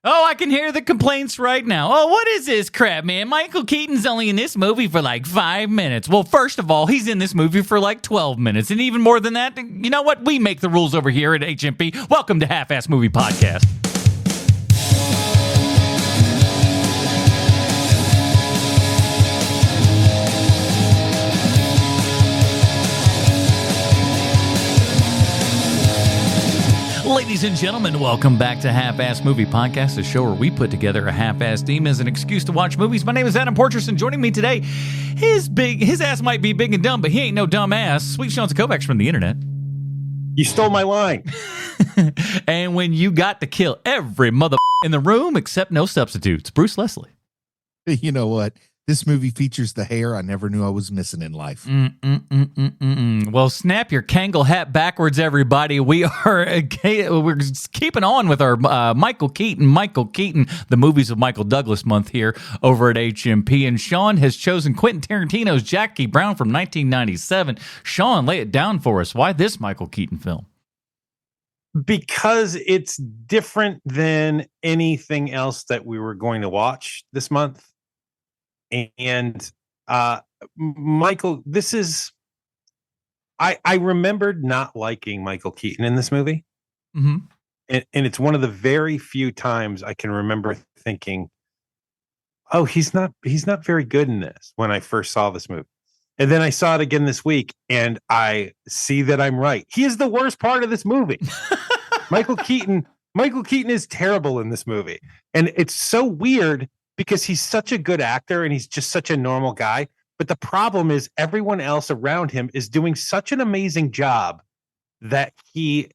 Oh, I can hear the complaints right now. Oh, what is this crap, man? Michael Keaton's only in this movie for like 5 minutes. Well, first of all, he's in this movie for like 12 minutes. And even more than that, you know what? We make the rules over here at HMP. Welcome to Half-Ass Movie Podcast. Ladies and gentlemen, welcome back to Half-Ass Movie Podcast, a show where we put together a half-ass team as an excuse to watch movies. My name is Adam Portress, and joining me today, his ass might be big and dumb, but he ain't no dumb ass. Sweet Sean Kovacs from the internet. You stole my line. And when you got to kill every mother in the room except no substitutes, Bruce Leslie. You know what? This movie features the hair I never knew I was missing in life. Well, snap your Kangol hat backwards, everybody. We're keeping on with our Michael Keaton, the movies of Michael Douglas month here over at HMP. And Sean has chosen Quentin Tarantino's Jackie Brown from 1997. Sean, lay it down for us. Why this Michael Keaton film? Because it's different than anything else that we were going to watch this month. And Michael, this is, I remembered not liking Michael Keaton in this movie. Mm-hmm. And it's one of the very few times I can remember thinking, oh, he's not very good in this when I first saw this movie. And then I saw it again this week and I see that I'm right. He is the worst part of this movie. Michael Keaton is terrible in this movie. And it's so weird because he's such a good actor and he's just such a normal guy. But the problem is everyone else around him is doing such an amazing job that he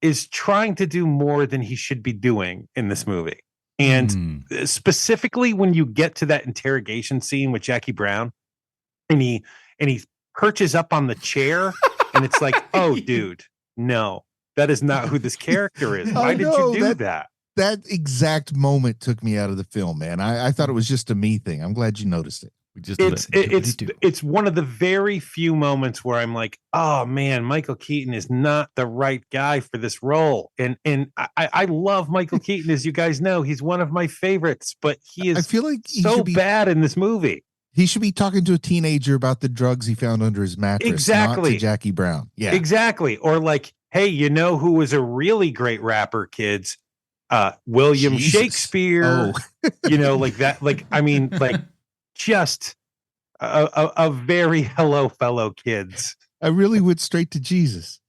is trying to do more than he should be doing in this movie. And specifically when you get to that interrogation scene with Jackie Brown and he perches up on the chair and it's like, oh, dude, no, that is not who this character is. Why did you do that? That exact moment took me out of the film, man. I thought it was just a me thing. I'm glad you noticed it. It's one of the very few moments where I'm like, oh man, Michael Keaton is not the right guy for this role. And I love Michael Keaton, as you guys know. He's one of my favorites, but he is, I feel like so bad in this movie. He should be talking to a teenager about the drugs he found under his mattress. Exactly. Not to Jackie Brown. Yeah. Exactly. Or like, hey, you know who was a really great rapper, kids? William Jesus. Shakespeare, you know, like that. Like, I mean, like just a very hello, fellow kids. I really went straight to Jesus.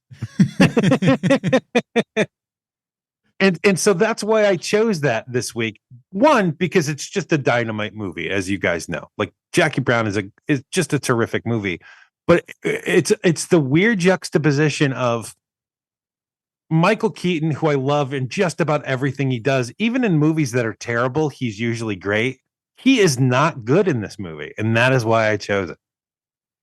and so that's why I chose that this week. One, because it's just a dynamite movie, as you guys know. Like Jackie Brown is just a terrific movie, but it's the weird juxtaposition of Michael Keaton, who I love in just about everything he does, even in movies that are terrible, he's usually great. He is not good in this movie, and that is why I chose it.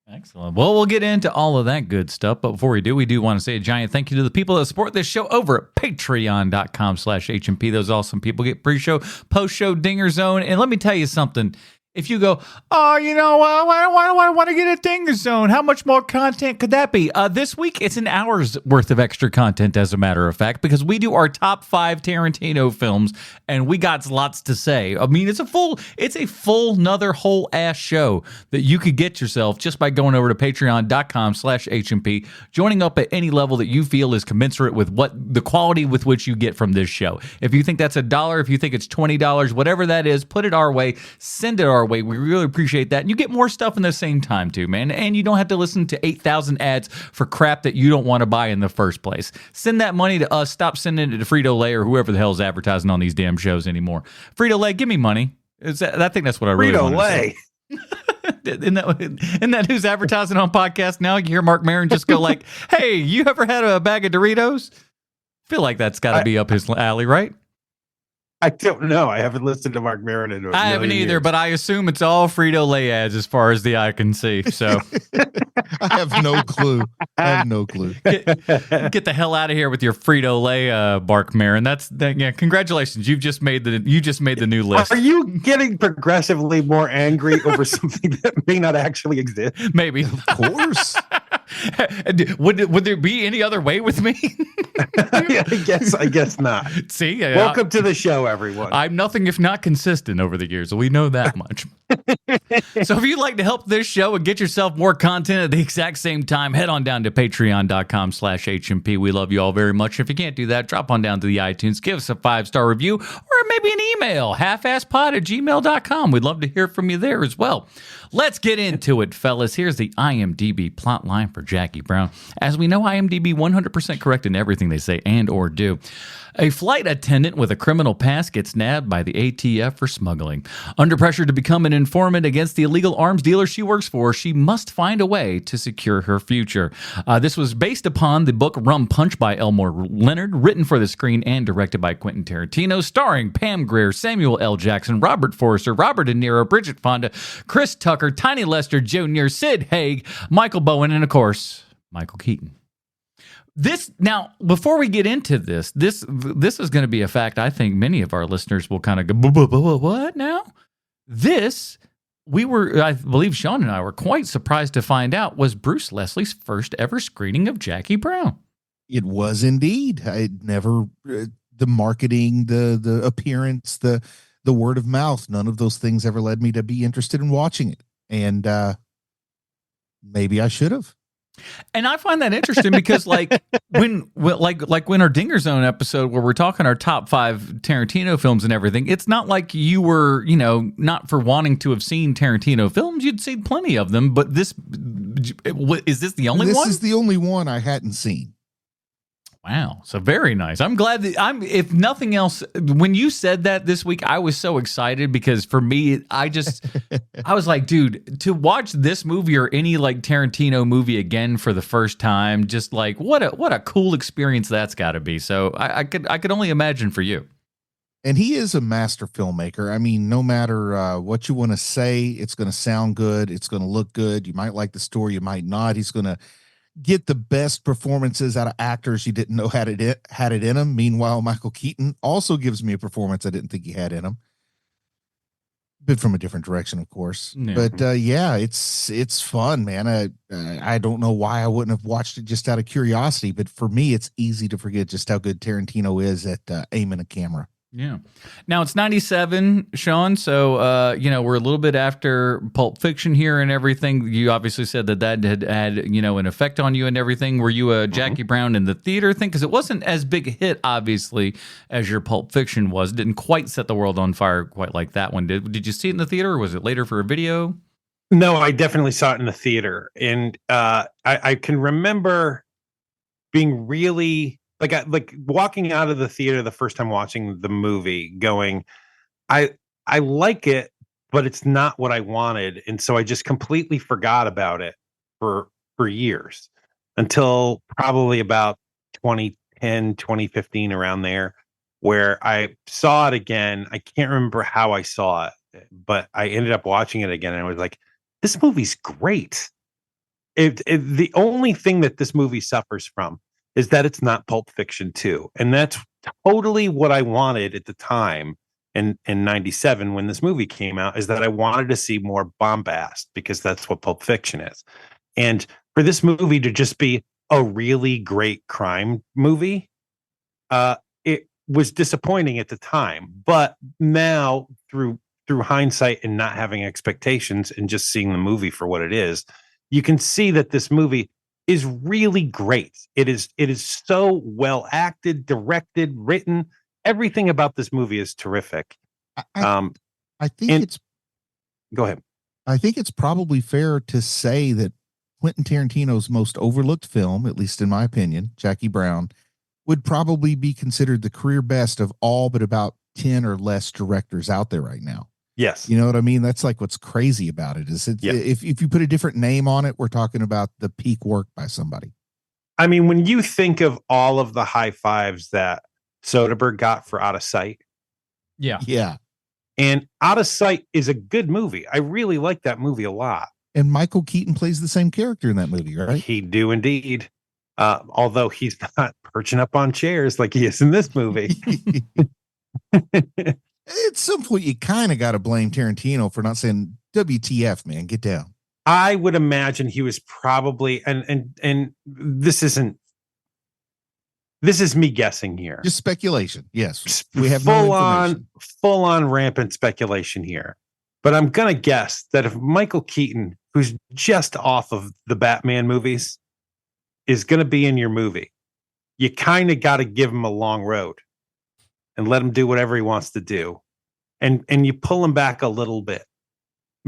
Excellent. Well, we'll get into all of that good stuff, but before we do want to say a giant thank you to the people that support this show over at patreon.com/HMP. Those awesome people get pre-show, post-show, dinger zone, and let me tell you something. If you go, oh, you know, why do I want to get a Dinger Zone? How much more content could that be? This week, it's an hour's worth of extra content, as a matter of fact, because we do our top 5 Tarantino films, and we got lots to say. I mean, it's a full another whole ass show that you could get yourself just by going over to patreon.com/HMP, joining up at any level that you feel is commensurate with what the quality with which you get from this show. If you think that's $1, if you think it's $20, whatever that is, put it our way, send it our way. We really appreciate that. And you get more stuff in the same time too, man. And you don't have to listen to 8,000 ads for crap that you don't want to buy in the first place. Send that money to us. Stop sending it to Frito-Lay or whoever the hell's advertising on these damn shows anymore. Frito-Lay, give me money. I think that's what I really want to say. Isn't that who's advertising on podcast now? You hear Mark Maron just go like, hey, you ever had a bag of Doritos? Feel like that's got to be up his alley, right? I don't know. I haven't listened to Mark Maron in I haven't either, years. But I assume it's all Frito-Lay ads as far as the eye can see. So I have no clue. Get the hell out of here with your Frito-Lay, Mark Maron. Yeah. Congratulations, you just made the new list. Are you getting progressively more angry over something that may not actually exist? Maybe. Of course. Would there be any other way with me? Yeah, I guess not. See, welcome to the show, everyone. I'm nothing if not consistent over the years. We know that much. So if you'd like to help this show and get yourself more content at the exact same time, head on down to patreon.com/HMP. We love you all very much. If you can't do that, drop on down to the iTunes, give us a 5-star review, or maybe an email, halfasspod@gmail.com. We'd love to hear from you there as well. Let's get into it, fellas. Here's the IMDb plot line for Jackie Brown. As we know, IMDb 100% correct in everything they say and or do. A flight attendant with a criminal past gets nabbed by the ATF for smuggling. Under pressure to become an informant against the illegal arms dealer she works for, she must find a way to secure her future. This was based upon the book Rum Punch by Elmore Leonard, written for the screen and directed by Quentin Tarantino, starring Pam Grier, Samuel L. Jackson, Robert Forster, Robert De Niro, Bridget Fonda, Chris Tucker, Tiny Lester Jr., Sid Haig, Michael Bowen, and of course, Michale Keaton. This now, before we get into this is going to be a fact I think many of our listeners will kind of go, what now? I believe Sean and I were quite surprised to find out was Bruce Leslie's first ever screening of Jackie Brown. It was indeed. I never, the marketing, the appearance, the word of mouth, none of those things ever led me to be interested in watching it. And maybe I should have. And I find that interesting because when our Dinger Zone episode where we're talking our top 5 Tarantino films and everything, it's not like you were, not for wanting to have seen Tarantino films. You'd seen plenty of them, but is this the only one? This is the only one I hadn't seen. Wow. So very nice. I'm glad that if nothing else, when you said that this week, I was so excited because for me, I was like, dude, to watch this movie or any Tarantino movie again for the first time, just what a cool experience that's got to be. So I could only imagine for you. And he is a master filmmaker. I mean, no matter what you want to say, it's going to sound good. It's going to look good. You might like the story. You might not. He's going to get the best performances out of actors you didn't know had it in him. Meanwhile, Michale Keaton also gives me a performance I didn't think he had in him, but from a different direction, of course. Yeah. But it's fun, man. I don't know why I wouldn't have watched it just out of curiosity, but for me, it's easy to forget just how good Tarantino is at aiming a camera. Yeah. Now it's 97, Sean. So, we're a little bit after Pulp Fiction here and everything. You obviously said that had an effect on you and everything. Were you a Jackie Brown in the theater thing? Because it wasn't as big a hit, obviously, as your Pulp Fiction was. It didn't quite set the world on fire quite like that one did. Did you see it in the theater or was it later for a video? No, I definitely saw it in the theater. And I can remember being really... like walking out of the theater the first time watching the movie going, I like it, but it's not what I wanted. And so I just completely forgot about it for years until probably about 2010, 2015, around there, where I saw it again. I can't remember how I saw it, but I ended up watching it again. And I was like, this movie's great. The only thing that this movie suffers from is that it's not Pulp Fiction 2. And that's totally what I wanted at the time in 97 when this movie came out, is that I wanted to see more bombast because that's what Pulp Fiction is. And for this movie to just be a really great crime movie, it was disappointing at the time. But now through hindsight and not having expectations and just seeing the movie for what it is, you can see that this movie is really great. It is so well acted, directed, written. Everything about this movie is terrific. I think go ahead. I think it's probably fair to say that Quentin Tarantino's most overlooked film, at least in my opinion, Jackie Brown, would probably be considered the career best of all but about 10 or less directors out there right now. Yes. You know what I mean? That's what's crazy about it is if you put a different name on it, we're talking about the peak work by somebody. I mean, when you think of all of the high fives that Soderbergh got for Out of Sight. Yeah. Yeah. And Out of Sight is a good movie. I really like that movie a lot. And Michale Keaton plays the same character in that movie, right? He do indeed. Although he's not perching up on chairs like he is in this movie. At some point, you kind of got to blame Tarantino for not saying, WTF, man, get down. I would imagine he was probably, and this is me guessing here. Just speculation. Yes. We have no information. Full on rampant speculation here. But I'm going to guess that if Michael Keaton, who's just off of the Batman movies, is going to be in your movie, you kind of got to give him a long road and let him do whatever he wants to do. And you pull him back a little bit.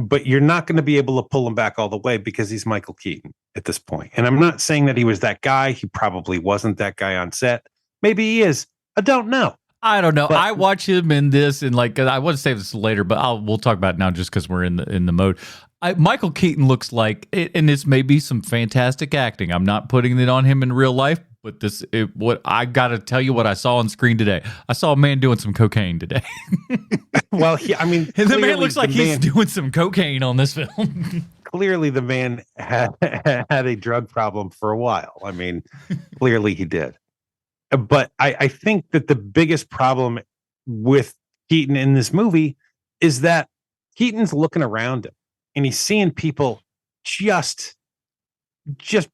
But you're not going to be able to pull him back all the way because he's Michael Keaton at this point. And I'm not saying that he was that guy. He probably wasn't that guy on set. Maybe he is. I don't know. I don't know. But I watch him in this, and like I want to save this later, but we'll talk about it now just because we're in the mode. Michael Keaton looks like, and this may be some fantastic acting. I'm not putting it on him in real life, but what I got to tell you, what I saw on screen today. I saw a man doing some cocaine today. Well, the man looks like he's doing some cocaine on this film. Clearly, the man had a drug problem for a while. I mean, clearly he did. But I think that the biggest problem with Keaton in this movie is that Keaton's looking around him and he's seeing people just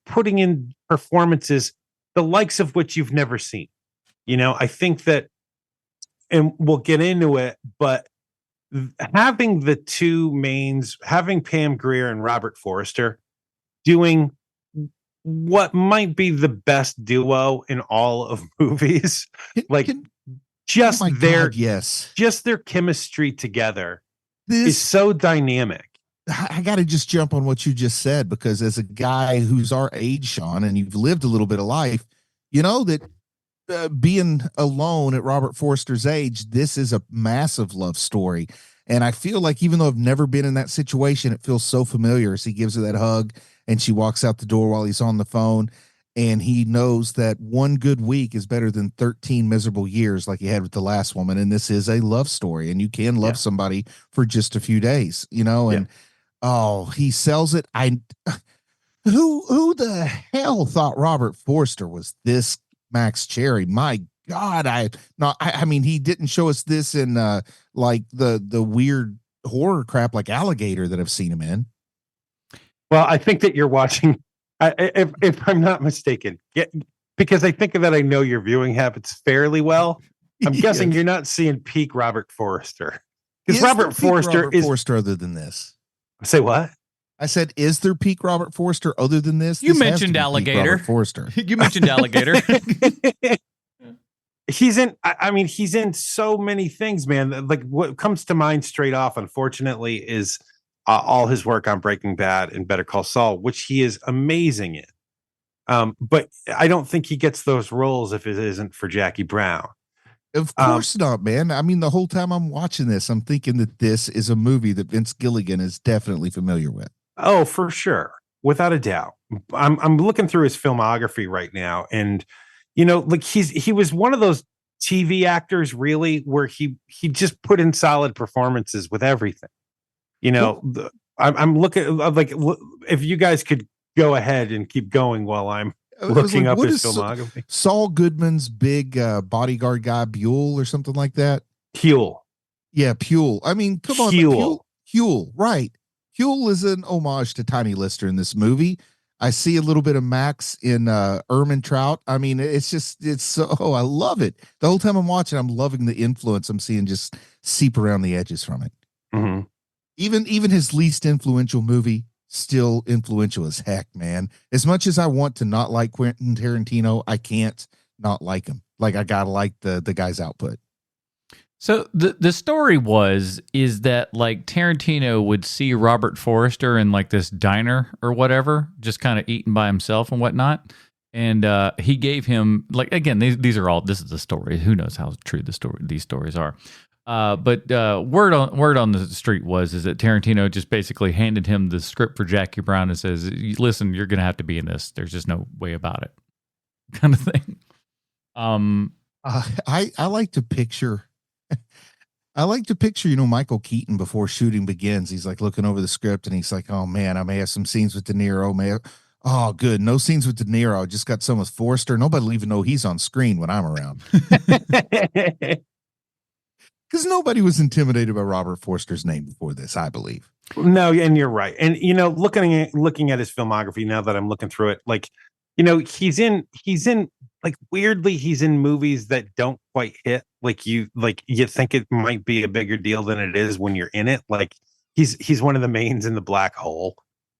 putting in performances, the likes of which you've never seen. You know, I think that, and we'll get into it, but having the two mains, having Pam Grier and Robert Forster doing what might be the best duo in all of movies, just their chemistry together is so dynamic. I got to just jump on what you just said, because as a guy who's our age, Sean, and you've lived a little bit of life, you know that being alone at Robert Forster's age, this is a massive love story. And I feel like even though I've never been in that situation, it feels so familiar as he gives her that hug and she walks out the door while he's on the phone. And he knows that one good week is better than 13 miserable years like he had with the last woman. And this is a love story, and you can love somebody for just a few days, you know, and he sells it. Who the hell thought Robert Forster was this Max Cherry? My God, I mean, he didn't show us this in like the weird horror crap like Alligator that I've seen him in. Well, I think that you're watching, if I'm not mistaken, because I think that I know your viewing habits fairly well. I'm guessing you're not seeing peak Robert Forster, because Robert Forster other than this. Say what? I said, is there peak Robert Forster other than this? You mentioned Alligator. Forster. You mentioned Alligator. He's in so many things, man. Like what comes to mind straight off, unfortunately, is all his work on Breaking Bad and Better Call Saul, which he is amazing in. But I don't think he gets those roles if it isn't for Jackie Brown. Of course not, man. I mean, the whole time I'm watching this, I'm thinking that this is a movie that Vince Gilligan is definitely familiar with. Oh, for sure. Without a doubt. I'm looking through his filmography right now, and you know, like he was one of those TV actors really where he just put in solid performances with everything. You know, I'm looking like, if you guys could go ahead and keep going while I'm looking up his filmography. Saul Goodman's big bodyguard guy, Buell or something like that. Huell. Yeah, Puel. I mean, come on. Huell, right. Huell is an homage to Tiny Lister in this movie. I see a little bit of Max in Ehrmantraut. I mean, it's so, I love it. The whole time I'm watching, I'm loving the influence I'm seeing just seep around the edges from it. Mm-hmm. Even his least influential movie, still influential as heck, man. As much as I want to not like Quentin Tarantino, I can't not like him. Like, I gotta like the guy's output. So the story is that like Tarantino would see Robert Forster in like this diner or whatever, just kind of eating by himself and whatnot. And he gave him, like, again, this is the story. Who knows how true these stories are. But word on the street is that Tarantino just basically handed him the script for Jackie Brown and says, listen, you're going to have to be in this. There's just no way about it, kind of thing. I like to picture, you know, Michael Keaton before shooting begins. He's like looking over the script and he's like, oh man, I may have some scenes with De Niro. Oh, good. No scenes with De Niro. I just got some with Forster. Nobody will even know he's on screen when I'm around. Because nobody was intimidated by Robert Forster's name before this, I believe. No, and you're right. And looking at his filmography now that I'm looking through it, like, he's in like, weirdly, he's in movies that don't quite hit. Like you think it might be a bigger deal than it is when you're in it. Like he's one of the mains in The Black Hole.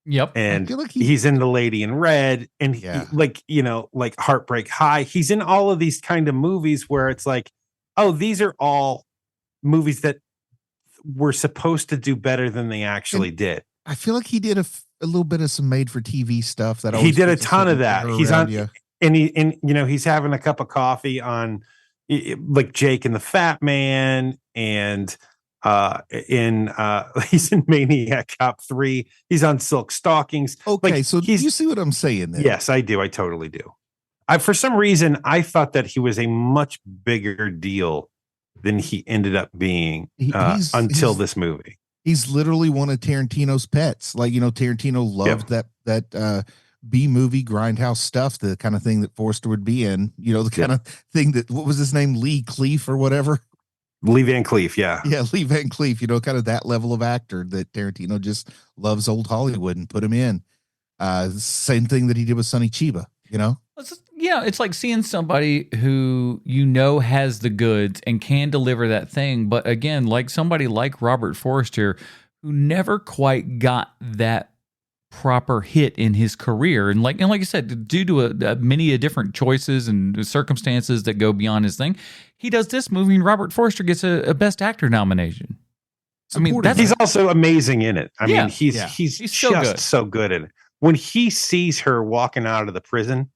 Yep. And he's in The Lady in Red, and like Heartbreak High. He's in all of these kind of movies where it's like, oh, these are all movies that were supposed to do better than they actually did. I feel like he did a little bit of some made for TV stuff that he did a ton of that. He's on, and he's having a cup of coffee on like Jake and the Fat Man, and he's in Maniac Cop 3. He's on Silk Stockings. Okay, like, so you see what I'm saying there? Yes, I do. I totally do. For some reason, I thought that he was a much bigger deal than he ended up being until this movie. He's literally one of Tarantino's pets. Like, Tarantino loved that B movie grindhouse stuff, the kind of thing that Forster would be in, the kind of thing that, what was his name? Lee Cleef or whatever. Lee Van Cleef. Yeah. Yeah. Lee Van Cleef, kind of that level of actor that Tarantino just loves old Hollywood and put him in. Same thing that he did with Sonny Chiba, Yeah, it's like seeing somebody who has the goods and can deliver that thing, but again, like somebody like Robert Forster, who never quite got that proper hit in his career, and like you said, due to many different choices and circumstances that go beyond his thing, he does this movie, and Robert Forster gets a Best Actor nomination. I mean, he's also amazing in it. I mean, he's so good in it. When he sees her walking out of the prison.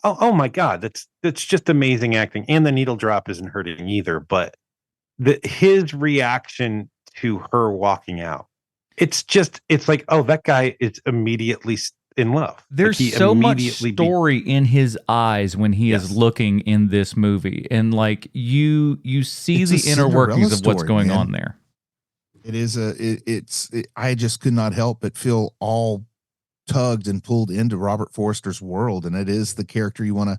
Oh my God, that's just amazing acting. And the needle drop isn't hurting either, but his reaction to her walking out, it's like, oh, that guy is immediately in love. There's so much story in his eyes when he is looking in this movie, and like you see the inner workings of what's going on there. It is I just could not help but feel all tugged and pulled into Robert Forster's world, and it is the character you want to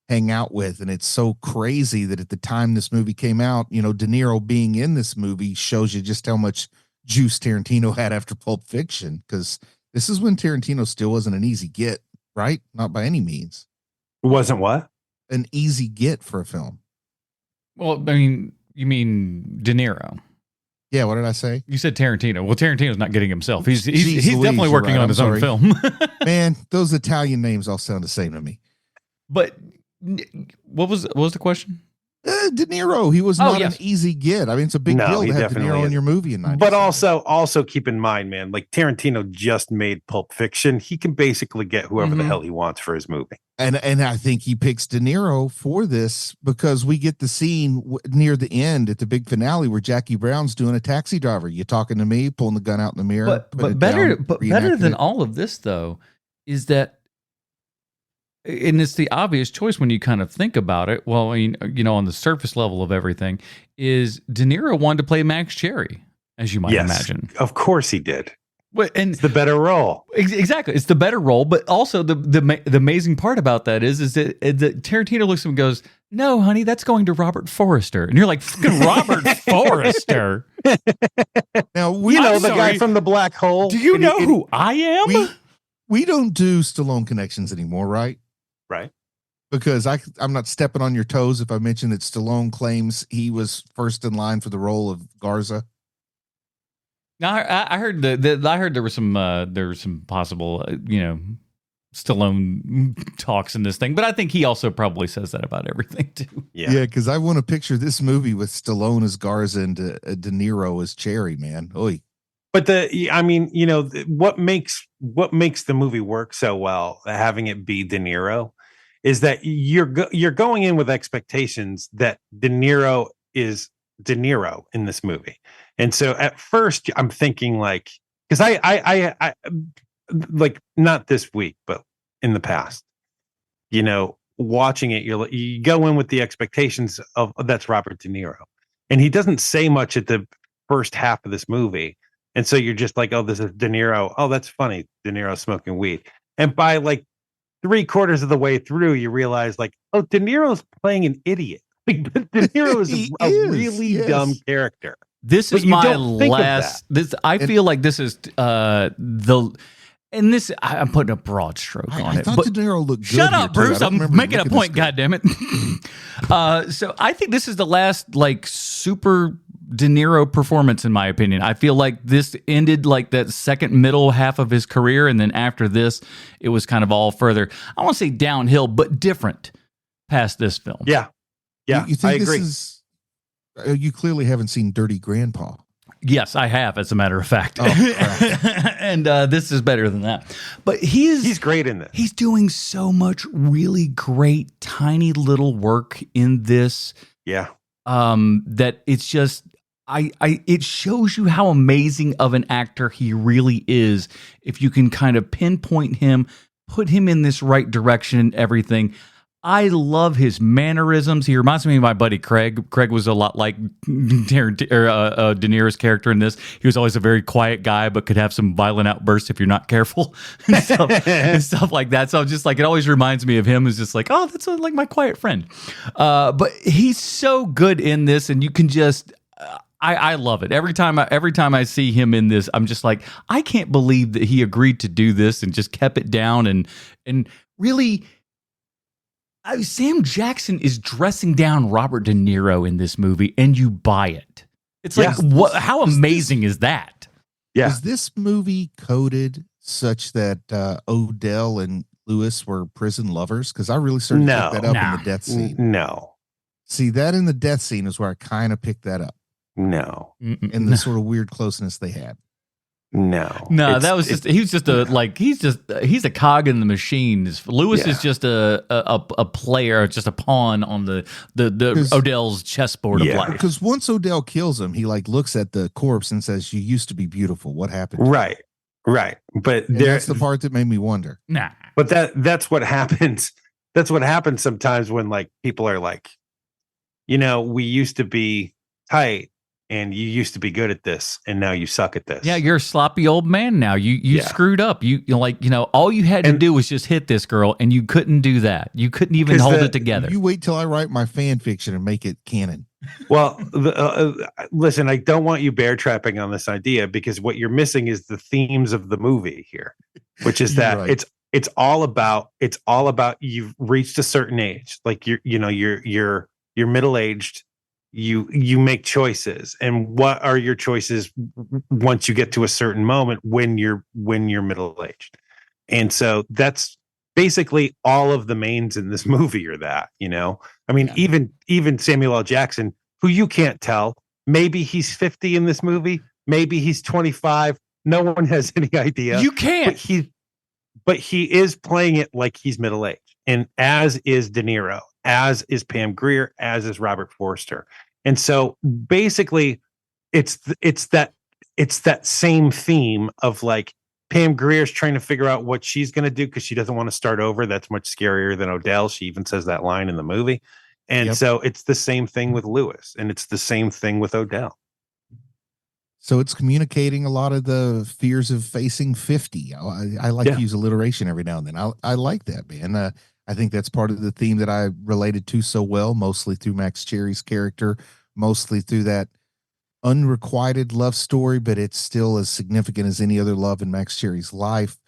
hang out with. And it's so crazy that at the time this movie came out, De Niro being in this movie shows you just how much juice Tarantino had after Pulp Fiction, because this is when Tarantino still wasn't an easy get, right? Not by any means. It wasn't what? An easy get for a film. Well, I mean, you mean De Niro. Yeah, what did I say? You said Tarantino. Well, Tarantino's not getting himself. He's definitely working on his own film. Man, those Italian names all sound the same to me. But what was the question? De Niro, he was not an easy get. I mean, it's a big deal to have De Niro in your movie in 97. But also keep in mind, man, like Tarantino just made Pulp Fiction. He can basically get whoever the hell he wants for his movie. And I think he picks De Niro for this because we get the scene near the end at the big finale where Jackie Brown's doing a taxi driver. You talking to me, pulling the gun out in the mirror. But better than all of this, though, is that, and it's the obvious choice when you kind of think about it. Well, I mean, on the surface level of everything, is De Niro wanted to play Max Cherry, as you might imagine. Of course he did. And it's the better role. Exactly. It's the better role. But also the amazing part about that is that Tarantino looks at him and goes, "No, honey, that's going to Robert Forster." And you're like, fucking Robert Forster. Now, the guy from The Black Hole. Do you know who I am? We don't do Stallone connections anymore, right? Right. Because I'm not stepping on your toes if I mention that Stallone claims he was first in line for the role of Garza. Now I heard there was some possible Stallone talks in this thing, but I think he also probably says that about everything too. Yeah, because I want to picture this movie with Stallone as Garza and De Niro as Cherry, man. Oy. But what makes the movie work so well, having it be De Niro, is that you're going in with expectations that De Niro is De Niro in this movie. And so at first I'm thinking like, because I like, not this week, but in the past, watching it, you go in with the expectations of that's Robert De Niro, and he doesn't say much at the first half of this movie. And so you're just like, oh, this is De Niro. Oh, that's funny. De Niro smoking weed. And by like 3/4 of the way through, you realize like, oh, De Niro's playing an idiot. Like, De Niro is He a is, really yes. dumb character. This But is you my don't think of last. This I feel like this is and this I'm putting a broad stroke on I it. thought but De Niro looked good. shut here, up, too. I Bruce! don't I'm remember making a looking point. this good. Goddammit. So I think this is the last like super De Niro performance, in my opinion. I feel like this ended like that second middle half of his career, and then after this, it was kind of all further. I want to say downhill, but different past this film. Yeah. You think I agree. this is? You clearly haven't seen Dirty Grandpa. Yes, I have, as a matter of fact. Oh, crap. And this is better than that. But he's great in this. He's doing so much really great, tiny little work in this. Yeah. That it's just it shows you how amazing of an actor he really is if you can kind of pinpoint him, put him in this right direction and everything. I love his mannerisms. He reminds me of my buddy Craig. Craig was a lot like De Niro's character in this. He was always a very quiet guy, but could have some violent outbursts if you're not careful and stuff like that. So just like it always reminds me of him. It's just like, oh, that's like my quiet friend. But he's so good in this, and you can just. I love it. Every time I see him in this, I'm just like, I can't believe that he agreed to do this and just kept it down and really. Sam Jackson is dressing down Robert De Niro in this movie, and you buy it. It's like, what? How amazing is that? Yeah. Is this movie coded such that Odell and Lewis were prison lovers? Because I really started to pick that up in the death scene. No. See, that in the death scene is where I kind of picked that up. No. And the sort of weird closeness they had. No, that was just he's a cog in the machine. Lewis is just a player, just a pawn on the Odell's chessboard of life. Because once Odell kills him, he like looks at the corpse and says, "You used to be beautiful. What happened?" Right. But that's the part that made me wonder. Nah, but that's what happens. That's what happens sometimes when like people are like, we used to be tight. And you used to be good at this, and now you suck at this. Yeah, you're a sloppy old man now. You screwed up. All you had to do was just hit this girl, and you couldn't do that. You couldn't even hold it together. You wait till I write my fan fiction and make it canon. Well, listen, I don't want you bear trapping on this idea because what you're missing is the themes of the movie here, which is that right. it's all about you've reached a certain age, like you're middle aged. You make choices, and what are your choices once you get to a certain moment when you're middle-aged? And so that's basically all of the mains in this movie are that, I mean, even Samuel L. Jackson, who you can't tell, maybe he's 50 in this movie, maybe he's 25, no one has any idea. You can't. But he is playing it like he's middle-aged, and as is De Niro, as is Pam Grier, as is Robert Forster. And so basically it's that same theme of like Pam Grier's trying to figure out what she's going to do because she doesn't want to start over. That's much scarier than Odell. She even says that line in the movie. And so it's the same thing with Lewis, and it's the same thing with Odell. So it's communicating a lot of the fears of facing 50. I like to use alliteration every now and then. I like that, man. I think that's part of the theme that I related to so well, mostly through Max Cherry's character, mostly through that unrequited love story, but it's still as significant as any other love in Max Cherry's life.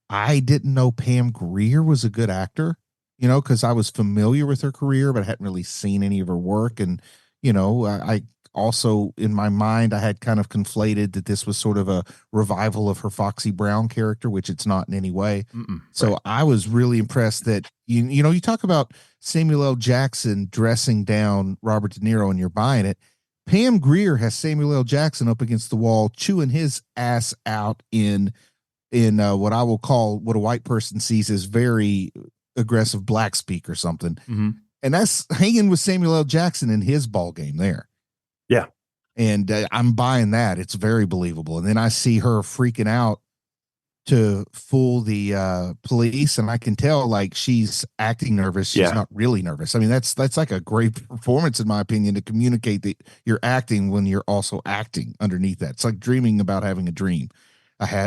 I didn't know Pam Grier was a good actor, because I was familiar with her career, but I hadn't really seen any of her work. And, I also, in my mind, I had kind of conflated that this was sort of a revival of her Foxy Brown character, which it's not in any way. So I was really impressed that, you talk about Samuel L. Jackson dressing down Robert De Niro and you're buying it. Pam Grier has Samuel L. Jackson up against the wall, chewing his ass out in what I will call what a white person sees as very aggressive black speak or something. Mm-hmm. And that's hanging with Samuel L. Jackson in his ball game there. Yeah. And I'm buying that. It's very believable. And then I see her freaking out to fool the police, and I can tell like she's acting nervous. She's not really nervous. I mean, that's like a great performance in my opinion, to communicate that you're acting when you're also acting underneath that. It's like dreaming about having a dream.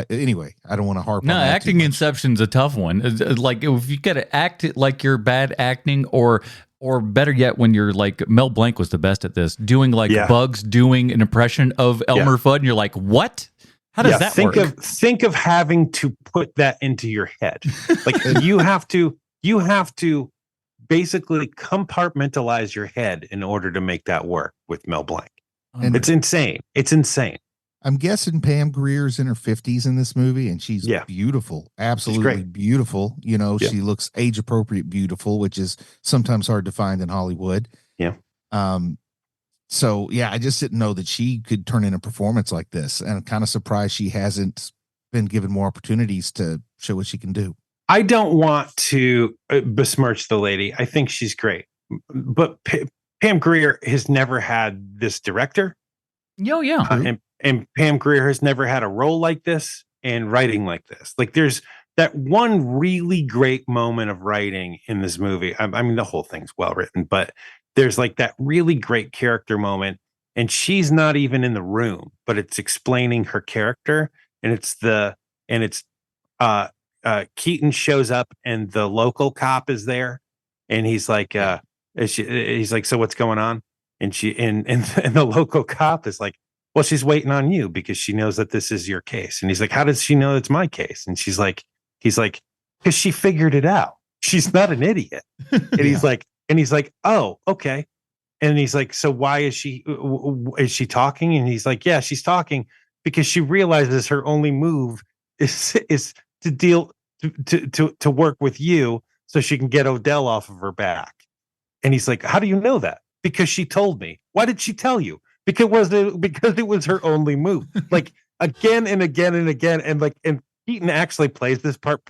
Anyway, I don't want to harp on that. Acting Inception's a tough one. Like if you got to act it like you're bad acting, or Or better yet, when you're like, Mel Blanc was the best at this, doing like Yeah. Bugs doing an impression of Elmer Fudd, and you're like, what? How does that think work? Think of having to put that into your head. Like you have to basically compartmentalize your head in order to make that work with Mel Blanc. And It's insane. It's insane. I'm guessing Pam Grier's in her 50s in this movie, and she's beautiful, absolutely beautiful. You know, she looks age appropriate beautiful, which is sometimes hard to find in Hollywood. Yeah. So I just didn't know that she could turn in a performance like this, and I'm kind of surprised she hasn't been given more opportunities to show what she can do. I don't want to besmirch the lady. I think she's great, but Pam Grier has never had this director. And Pam Grier has never had a role like this and writing like this. Like there's that one really great moment of writing in this movie. I mean, the whole thing's well written, but there's like that really great character moment, and she's not even in the room, but it's explaining her character, and Keaton shows up and the local cop is there, and he's like, he's like, so what's going on? And the local cop is like, well, she's waiting on you because she knows that this is your case. And he's like, how does she know it's my case? And he's like, because she figured it out. She's not an idiot. And he's like, oh, okay. And he's like, so why is she talking? And he's like, yeah, she's talking because she realizes her only move is to work with you so she can get Odell off of her back. And he's like, how do you know that? Because she told me. Why did she tell you? Because it was her only move. Like again and again and again. And Keaton actually plays this part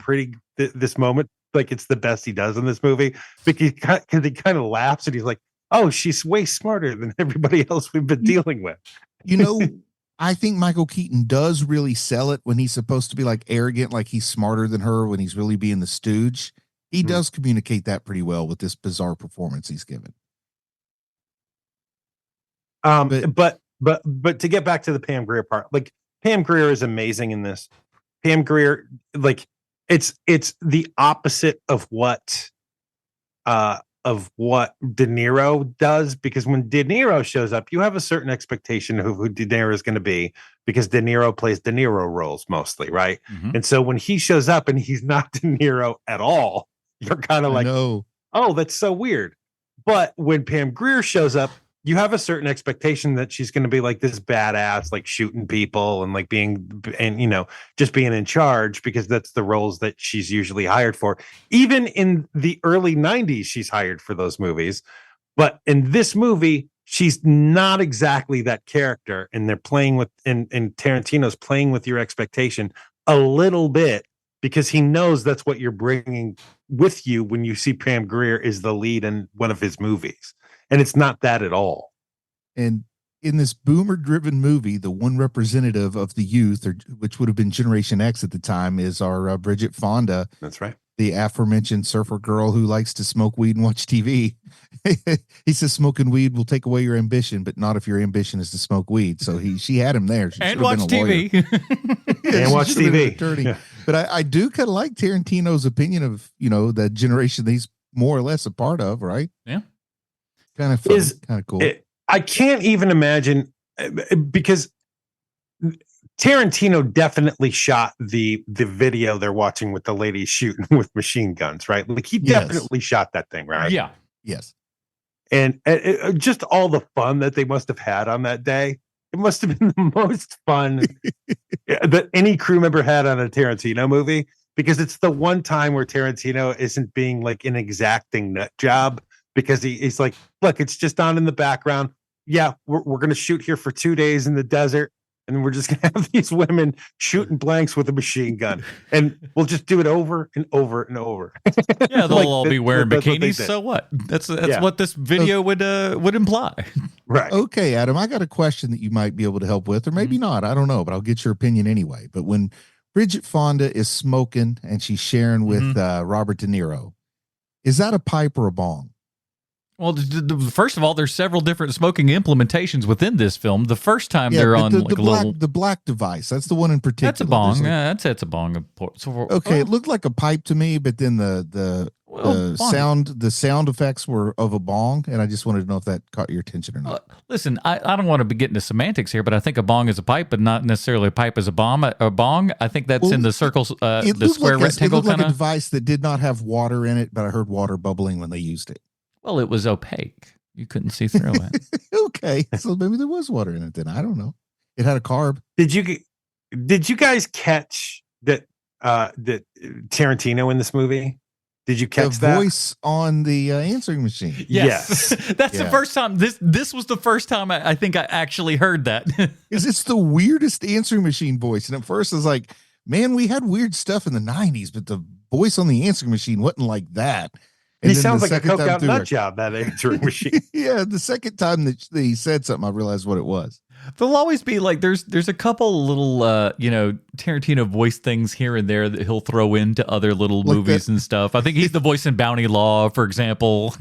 this moment. Like it's the best he does in this movie because he kind of laughs and he's like, oh, she's way smarter than everybody else we've been dealing with. You know, I think Michael Keaton does really sell it when he's supposed to be like arrogant, like he's smarter than her when he's really being the stooge. He does communicate that pretty well with this bizarre performance he's given. But to get back to the Pam Grier part, like Pam Grier is amazing in this. Pam Grier, like it's the opposite of what De Niro does, because when De Niro shows up, you have a certain expectation of who De Niro is going to be because De Niro plays De Niro roles mostly, right? Mm-hmm. And so when he shows up and he's not De Niro at all, you're kind of like, oh, that's so weird. But when Pam Grier shows up, you have a certain expectation that she's going to be like this badass, like shooting people and like just being in charge, because that's the roles that she's usually hired for. Even in the early 90s, she's hired for those movies. But in this movie, she's not exactly that character. And they're playing with, and Tarantino's playing with your expectation a little bit because he knows that's what you're bringing with you when you see Pam Grier is the lead in one of his movies. And it's not that at all. And in this boomer-driven movie, the one representative of the youth, which would have been Generation X at the time, is our Bridget Fonda. That's right. The aforementioned surfer girl who likes to smoke weed and watch TV. He says smoking weed will take away your ambition, but not if your ambition is to smoke weed. So she had him there. She and watch TV. And watch TV. Yeah. But I do kind of like Tarantino's opinion of, the generation that he's more or less a part of, right? Yeah. Kind of fun, kind of cool. I can't even imagine, because Tarantino definitely shot the video they're watching with the ladies shooting with machine guns, right? Like he definitely shot that thing, right? Yeah. Yes. And just all the fun that they must have had on that day. It must have been the most fun that any crew member had on a Tarantino movie, because it's the one time where Tarantino isn't being like an exacting nut job. Because he's like, look, it's just on in the background. Yeah, we're going to shoot here for 2 days in the desert, and we're just going to have these women shooting blanks with a machine gun, and we'll just do it over and over and over. Yeah, they'll all be wearing bikinis. So what? That's what this video would imply. Right. Okay, Adam, I got a question that you might be able to help with, or maybe not. I don't know, but I'll get your opinion anyway. But when Bridget Fonda is smoking and she's sharing with Robert De Niro, is that a pipe or a bong? Well, first of all, there's several different smoking implementations within this film. The first time they're on the black device. That's the one in particular. That's a bong. That's a bong. Okay, it looked like a pipe to me, but then the Well, The sound effects were of a bong, and I just wanted to know if that caught your attention or not. Listen, I don't want to be getting into semantics here, but I think a bong is a pipe, but not necessarily a pipe is a bomb. A bong, I think that's in the circles, the square rectangle It looked like a kind of. device that did not have water in it, but I heard water bubbling when they used it. Well, it was opaque. You couldn't see through it. Okay, so maybe there was water in it then. I don't know. It had a carb. Did you guys catch that that Tarantino in this movie? Did you catch the that voice on the answering machine? Yes. That's the first time. This was the first time I think I actually heard that. Because it's the weirdest answering machine voice. And at first I was like, man, we had weird stuff in the 90s, but the voice on the answering machine wasn't like that. And he sounds like a coke out nut job, that answering machine. Yeah, the second time that he said something, I realized what it was. There'll always be like there's a couple little Tarantino voice things here and there that he'll throw into other little movies and stuff. I think he's the voice in Bounty Law, for example.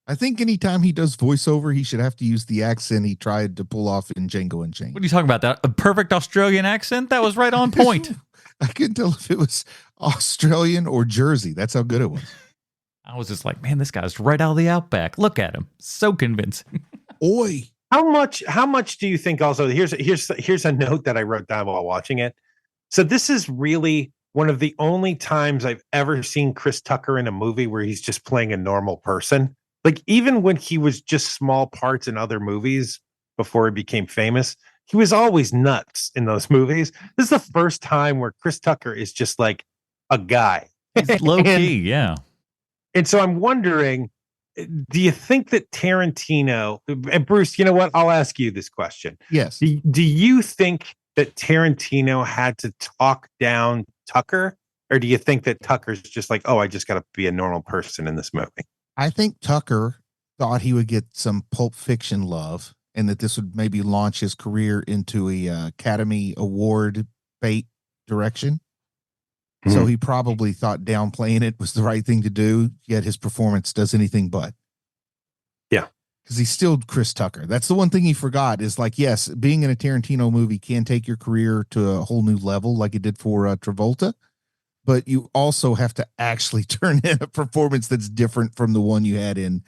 I think anytime he does voiceover, he should have to use the accent he tried to pull off in Django Unchained. What are you talking about? That a perfect Australian accent? That was right on point. I couldn't tell if it was Australian or Jersey. That's how good it was. I was just like, man, this guy's right out of the outback. Look at him. So convincing. Oi. How much do you think also here's a note that I wrote down while watching it. So this is really one of the only times I've ever seen Chris Tucker in a movie where he's just playing a normal person. Like even when he was just small parts in other movies before he became famous, he was always nuts in those movies. This is the first time where Chris Tucker is just like a guy. He's low key, yeah. And so I'm wondering, do you think that Tarantino, and Bruce, you know what? I'll ask you this question. Yes. Do you think that Tarantino had to talk down Tucker? Or do you think that Tucker's just like, oh, I just got to be a normal person in this movie? I think Tucker thought he would get some Pulp Fiction love and that this would maybe launch his career into a Academy Award bait direction. So he probably thought downplaying it was the right thing to do, yet his performance does anything but. Yeah. Because he's still Chris Tucker. That's the one thing he forgot is like, yes, being in a Tarantino movie can take your career to a whole new level like it did for Travolta, but you also have to actually turn in a performance that's different from the one you had in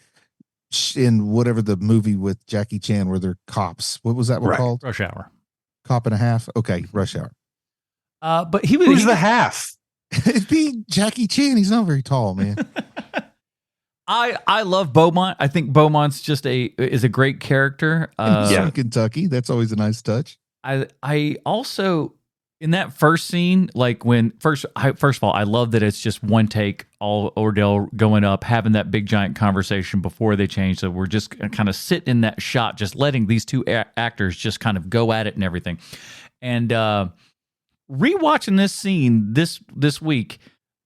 whatever the movie with Jackie Chan where they're cops. What was that one called? Rush Hour. Cop and a Half? Okay, Rush Hour. But he was... Who's the half? It'd be Jackie Chan. He's not very tall, man. I love Beaumont. I think Beaumont's just is a great character. From Kentucky. That's always a nice touch. I also in that first scene, like when first of all, I love that it's just one take, all Ordell going up, having that big giant conversation before they change. So we're just kind of sitting in that shot, just letting these two actors just kind of go at it and everything. And rewatching this scene this week,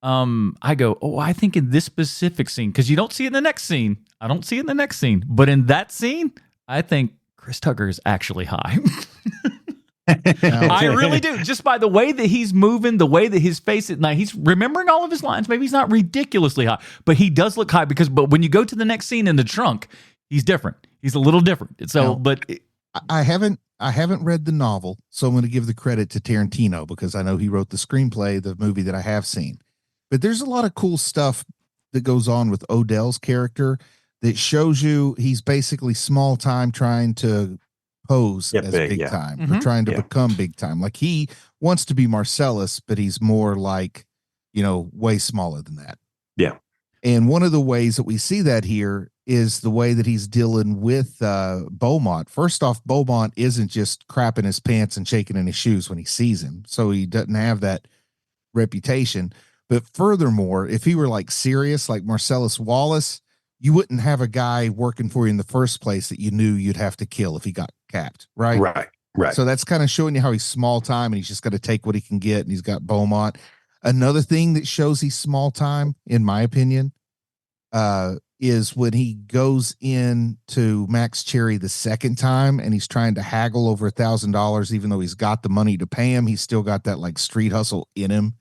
I go, oh, I think in this specific scene, because you don't see it in the next scene. I don't see it in the next scene. But in that scene, I think Chris Tucker is actually high. I really do. Just by the way that he's moving, the way that his face is, now he's remembering all of his lines. Maybe he's not ridiculously high, but he does look high but when you go to the next scene in the trunk, he's different. He's a little different. So, I haven't read the novel, so I'm going to give the credit to Tarantino because I know he wrote the screenplay, the movie that I have seen. But there's a lot of cool stuff that goes on with Odell's character that shows you he's basically small time trying to pose as big time or trying to become big time. Like he wants to be Marcellus, but he's more like, way smaller than that. Yeah. And one of the ways that we see that here is the way that he's dealing with Beaumont. First off, Beaumont isn't just crapping his pants and shaking in his shoes when he sees him. So he doesn't have that reputation. But furthermore, if he were like serious, like Marcellus Wallace, you wouldn't have a guy working for you in the first place that you knew you'd have to kill if he got capped, right? Right. So that's kind of showing you how he's small time and he's just got to take what he can get. And he's got Beaumont. Another thing that shows he's small time, in my opinion, is when he goes in to Max Cherry the second time and he's trying to haggle over $1,000, even though he's got the money to pay him. He's still got that like street hustle in him,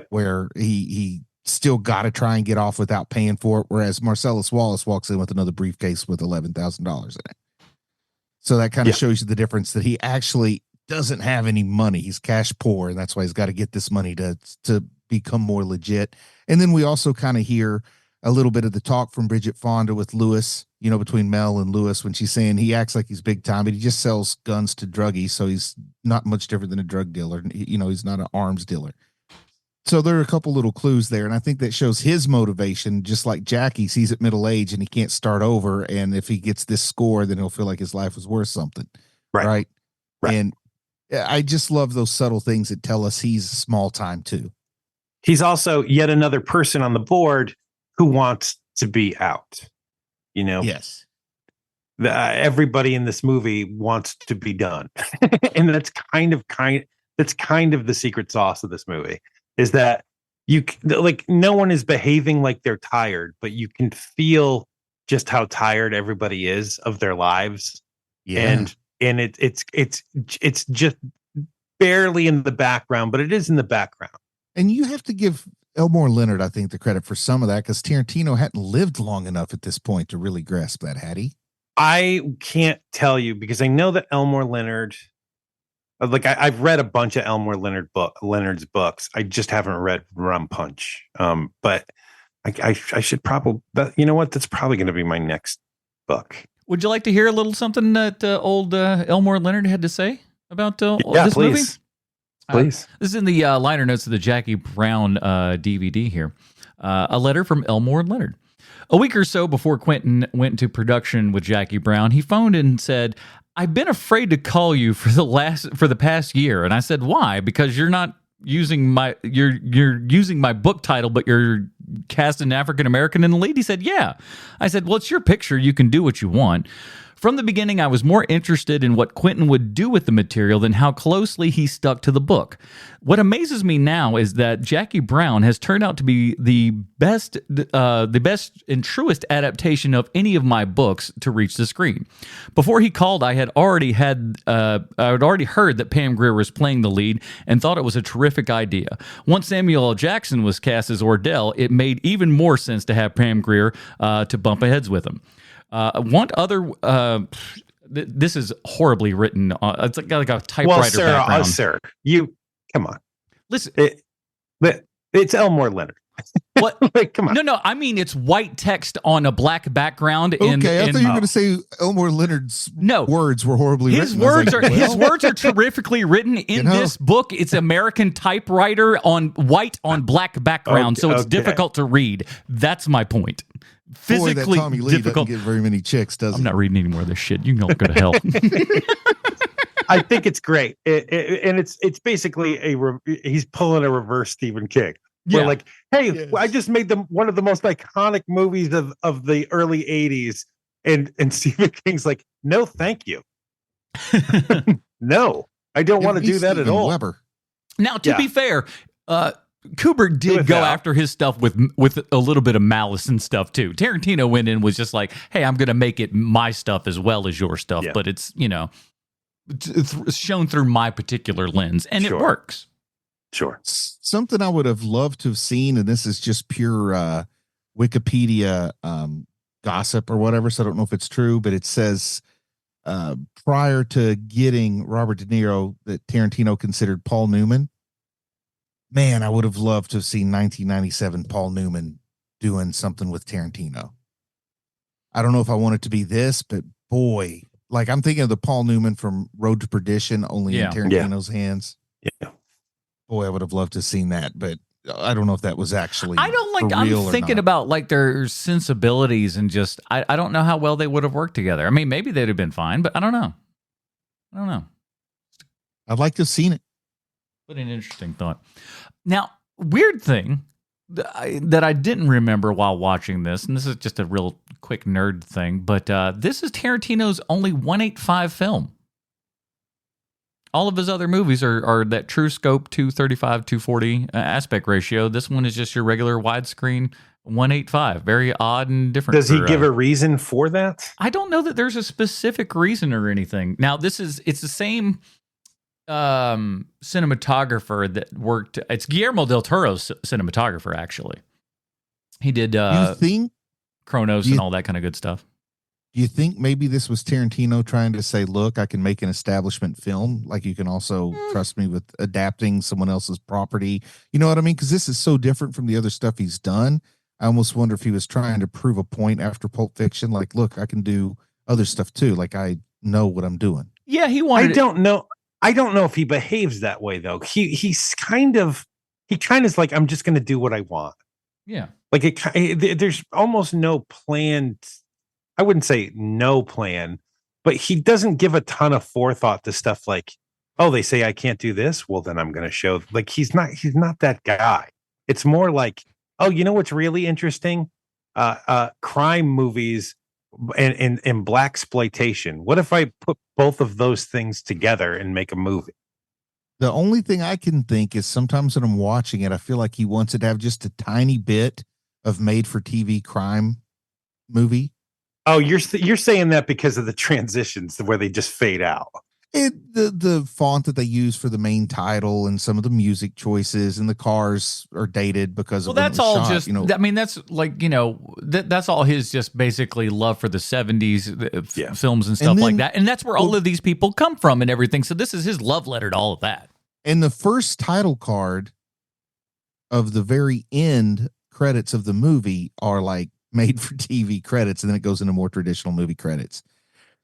where he still got to try and get off without paying for it. Whereas Marcellus Wallace walks in with another briefcase with $11,000 in it. So that kind of shows you the difference that he actually doesn't have any money. He's cash poor, and that's why he's got to get this money to become more legit. And then we also kind of hear a little bit of the talk from Bridget Fonda with Lewis, between Mel and Lewis, when she's saying he acts like he's big time, but he just sells guns to druggies. So he's not much different than a drug dealer. He's not an arms dealer. So there are a couple little clues there. And I think that shows his motivation, just like Jackie sees at middle age and he can't start over. And if he gets this score, then he'll feel like his life was worth something. Right. And I just love those subtle things that tell us he's small time too. He's also yet another person on the board who wants to be out. Yes. Everybody in this movie wants to be done. And that's kind of the secret sauce of this movie, is that no one is behaving like they're tired, but you can feel just how tired everybody is of their lives. Yeah. And it's just barely in the background, but it is in the background. And you have to give Elmore Leonard, I think, the credit for some of that, because Tarantino hadn't lived long enough at this point to really grasp that, had he? I can't tell you, because I know that Elmore Leonard, I've read a bunch of Elmore Leonard's books. I just haven't read Rum Punch. But I should probably, you know what? That's probably going to be my next book. Would you like to hear a little something that old Elmore Leonard had to say about this movie? Please. This is in the liner notes of the Jackie Brown DVD here. A letter from Elmore Leonard. A week or so before Quentin went into production with Jackie Brown, he phoned and said, "I've been afraid to call you for the past year." And I said, "Why?" "Because you're not using you're using my book title, but you're cast an African American in the lead." He said, "Yeah." I said, "Well, it's your picture. You can do what you want." From the beginning, I was more interested in what Quentin would do with the material than how closely he stuck to the book. What amazes me now is that Jackie Brown has turned out to be the best and truest adaptation of any of my books to reach the screen. Before he called, I had already heard that Pam Grier was playing the lead and thought it was a terrific idea. Once Samuel L. Jackson was cast as Ordell, it made even more sense to have Pam Grier to bump heads with him. This is horribly written. It's like a typewriter background. Sir, you come on. Listen, it's Elmore Leonard. What? Come on. No. I mean, it's white text on a black background. Okay, I thought you were going to say Elmore Leonard's words were horribly written. His words are terrifically written in this book. It's American typewriter on white on black background, so it's difficult to read. That's my point. Physically Tommy Lee difficult. Doesn't get very many chicks, does he? I'm not reading any more of this shit. You can all go to hell. I think it's great, and it's basically he's pulling a reverse Stephen King. We're like, hey, yes. I just made one of the most iconic movies of the early '80s, and Stephen King's like, no, thank you, no, I don't want to do that at all. Weber. Now, to be fair, Kubrick did go after his stuff with a little bit of malice and stuff too. Tarantino went in was just like, hey, I'm going to make it my stuff as well as your stuff, but it's it's shown through my particular lens, and it works. Sure. Something I would have loved to have seen, and this is just pure Wikipedia gossip or whatever, so I don't know if it's true, but it says prior to getting Robert De Niro that Tarantino considered Paul Newman. Man, I would have loved to have seen 1997 Paul Newman doing something with Tarantino. I don't know if I want it to be this, but boy, like I'm thinking of the Paul Newman from Road to Perdition, only in Tarantino's hands. Yeah. Boy, I would have loved to have seen that, but I don't know if that was actually. I'm thinking about like their sensibilities and just I don't know how well they would have worked together. I mean, maybe they'd have been fine, but I don't know. I'd like to have seen it. What an interesting thought. Now, weird thing that I didn't remember while watching this, and this is just a real quick nerd thing, but this is Tarantino's only 1.85 film. All of his other movies are that true scope 235, 240 aspect ratio. This one is just your regular widescreen 1.85. Very odd and different. Does he give a reason for that? I don't know that there's a specific reason or anything. Now, it's the same cinematographer that worked. It's Guillermo del Toro's cinematographer, actually. He did you think Kronos and all that kind of good stuff. Do you think maybe this was Tarantino trying to say, look, I can make an establishment film, like you can also trust me with adapting someone else's property, you know what I mean? Because this is so different from the other stuff he's done. I almost wonder if he was trying to prove a point after Pulp Fiction. Like, look, I can do other stuff too. Like, I know what I'm doing. Yeah, he I wanted. don't know. I don't know if he behaves that way though. He kind of is like, I'm just going to do what I want. Yeah. Like there's almost no plan. I wouldn't say no plan, but he doesn't give a ton of forethought to stuff like, oh, they say I can't do this. Well, then I'm going to show. Like he's not that guy. It's more like, oh, you know what's really interesting? Crime movies and black exploitation. What if I put both of those things together and make a movie? The only thing I can think is sometimes when I'm watching it, I feel like he wants it to have just a tiny bit of made for TV crime movie. Oh, you're saying that because of the transitions where they just fade out. The font that they use for the main title and some of the music choices and the cars are dated because of that's all shot, just, you know. I mean, that's like, you know, that's all his just basically love for the 70s films and stuff And then, like that. And that's where all of these people come from and everything. So this is his love letter to all of that. And the first title card of the very end credits of the movie are like made for TV credits, and then it goes into more traditional movie credits.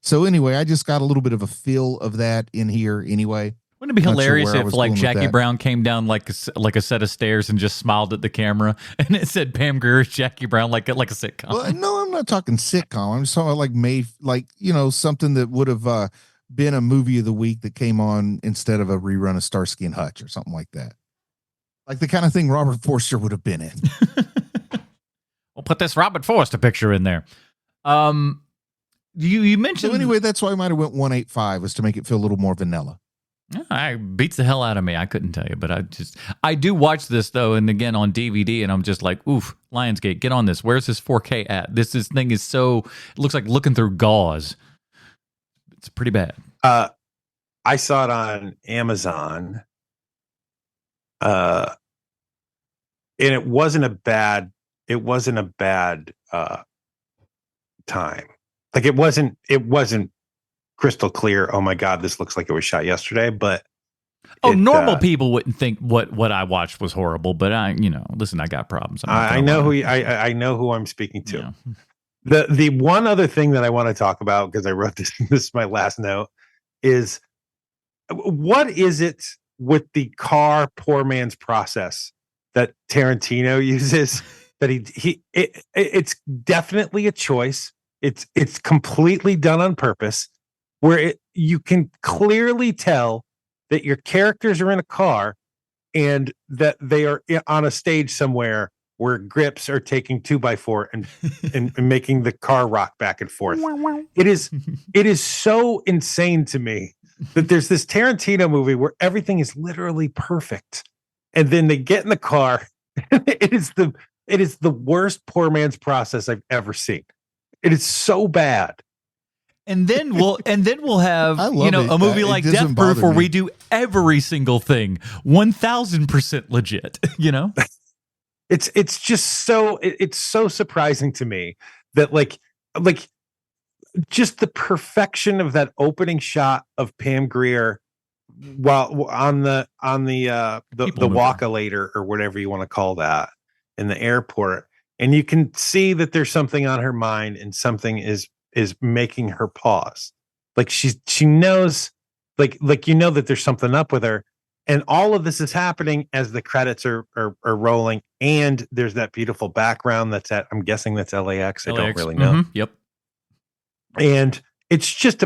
So anyway, I just got a little bit of a feel of that in here anyway. Wouldn't it be hilarious sure if like Jackie Brown came down like a set of stairs and just smiled at the camera and it said Pam Grier's Jackie Brown like a sitcom? Well, no, I'm not talking sitcom. I'm just talking about like you know, something that would have been a movie of the week that came on instead of a rerun of Starsky and Hutch or something like that. Like the kind of thing Robert Forster would have been in. We'll put this Robert Forster picture in there. You mentioned. So anyway, that's why I might have went 185 was to make it feel a little more vanilla. I beats the hell out of me. I couldn't tell you, but I do watch this though, and again on DVD, and I'm just like, oof, Lionsgate, get on this. Where's this 4K at? This thing is so, it looks like looking through gauze. It's pretty bad. I saw it on Amazon, and it wasn't a bad time. Like it wasn't crystal clear. Oh my God, this looks like it was shot yesterday. But normal people wouldn't think what I watched was horrible. But listen, I got problems. I know who I'm speaking to. Yeah. The one other thing that I want to talk about, because I wrote this is my last note, is what is it with the car poor man's process that Tarantino uses? That it's definitely a choice. It's completely done on purpose, where you can clearly tell that your characters are in a car and that they are on a stage somewhere where grips are taking 2x4 and making the car rock back and forth. It is so insane to me that there's this Tarantino movie where everything is literally perfect, and then they get in the car. It is the worst poor man's process I've ever seen. It is so bad. And then we'll have a movie like Death Proof where we do every single thing 1000% legit. It's just so surprising to me that like just the perfection of that opening shot of Pam Grier while on the walk-a-later or whatever you want to call that in the airport. And you can see that there's something on her mind and something is making her pause. Like she knows, like that there's something up with her. And all of this is happening as the credits are rolling. And there's that beautiful background I'm guessing that's LAX. I don't really know. Mm-hmm. Yep. And it's just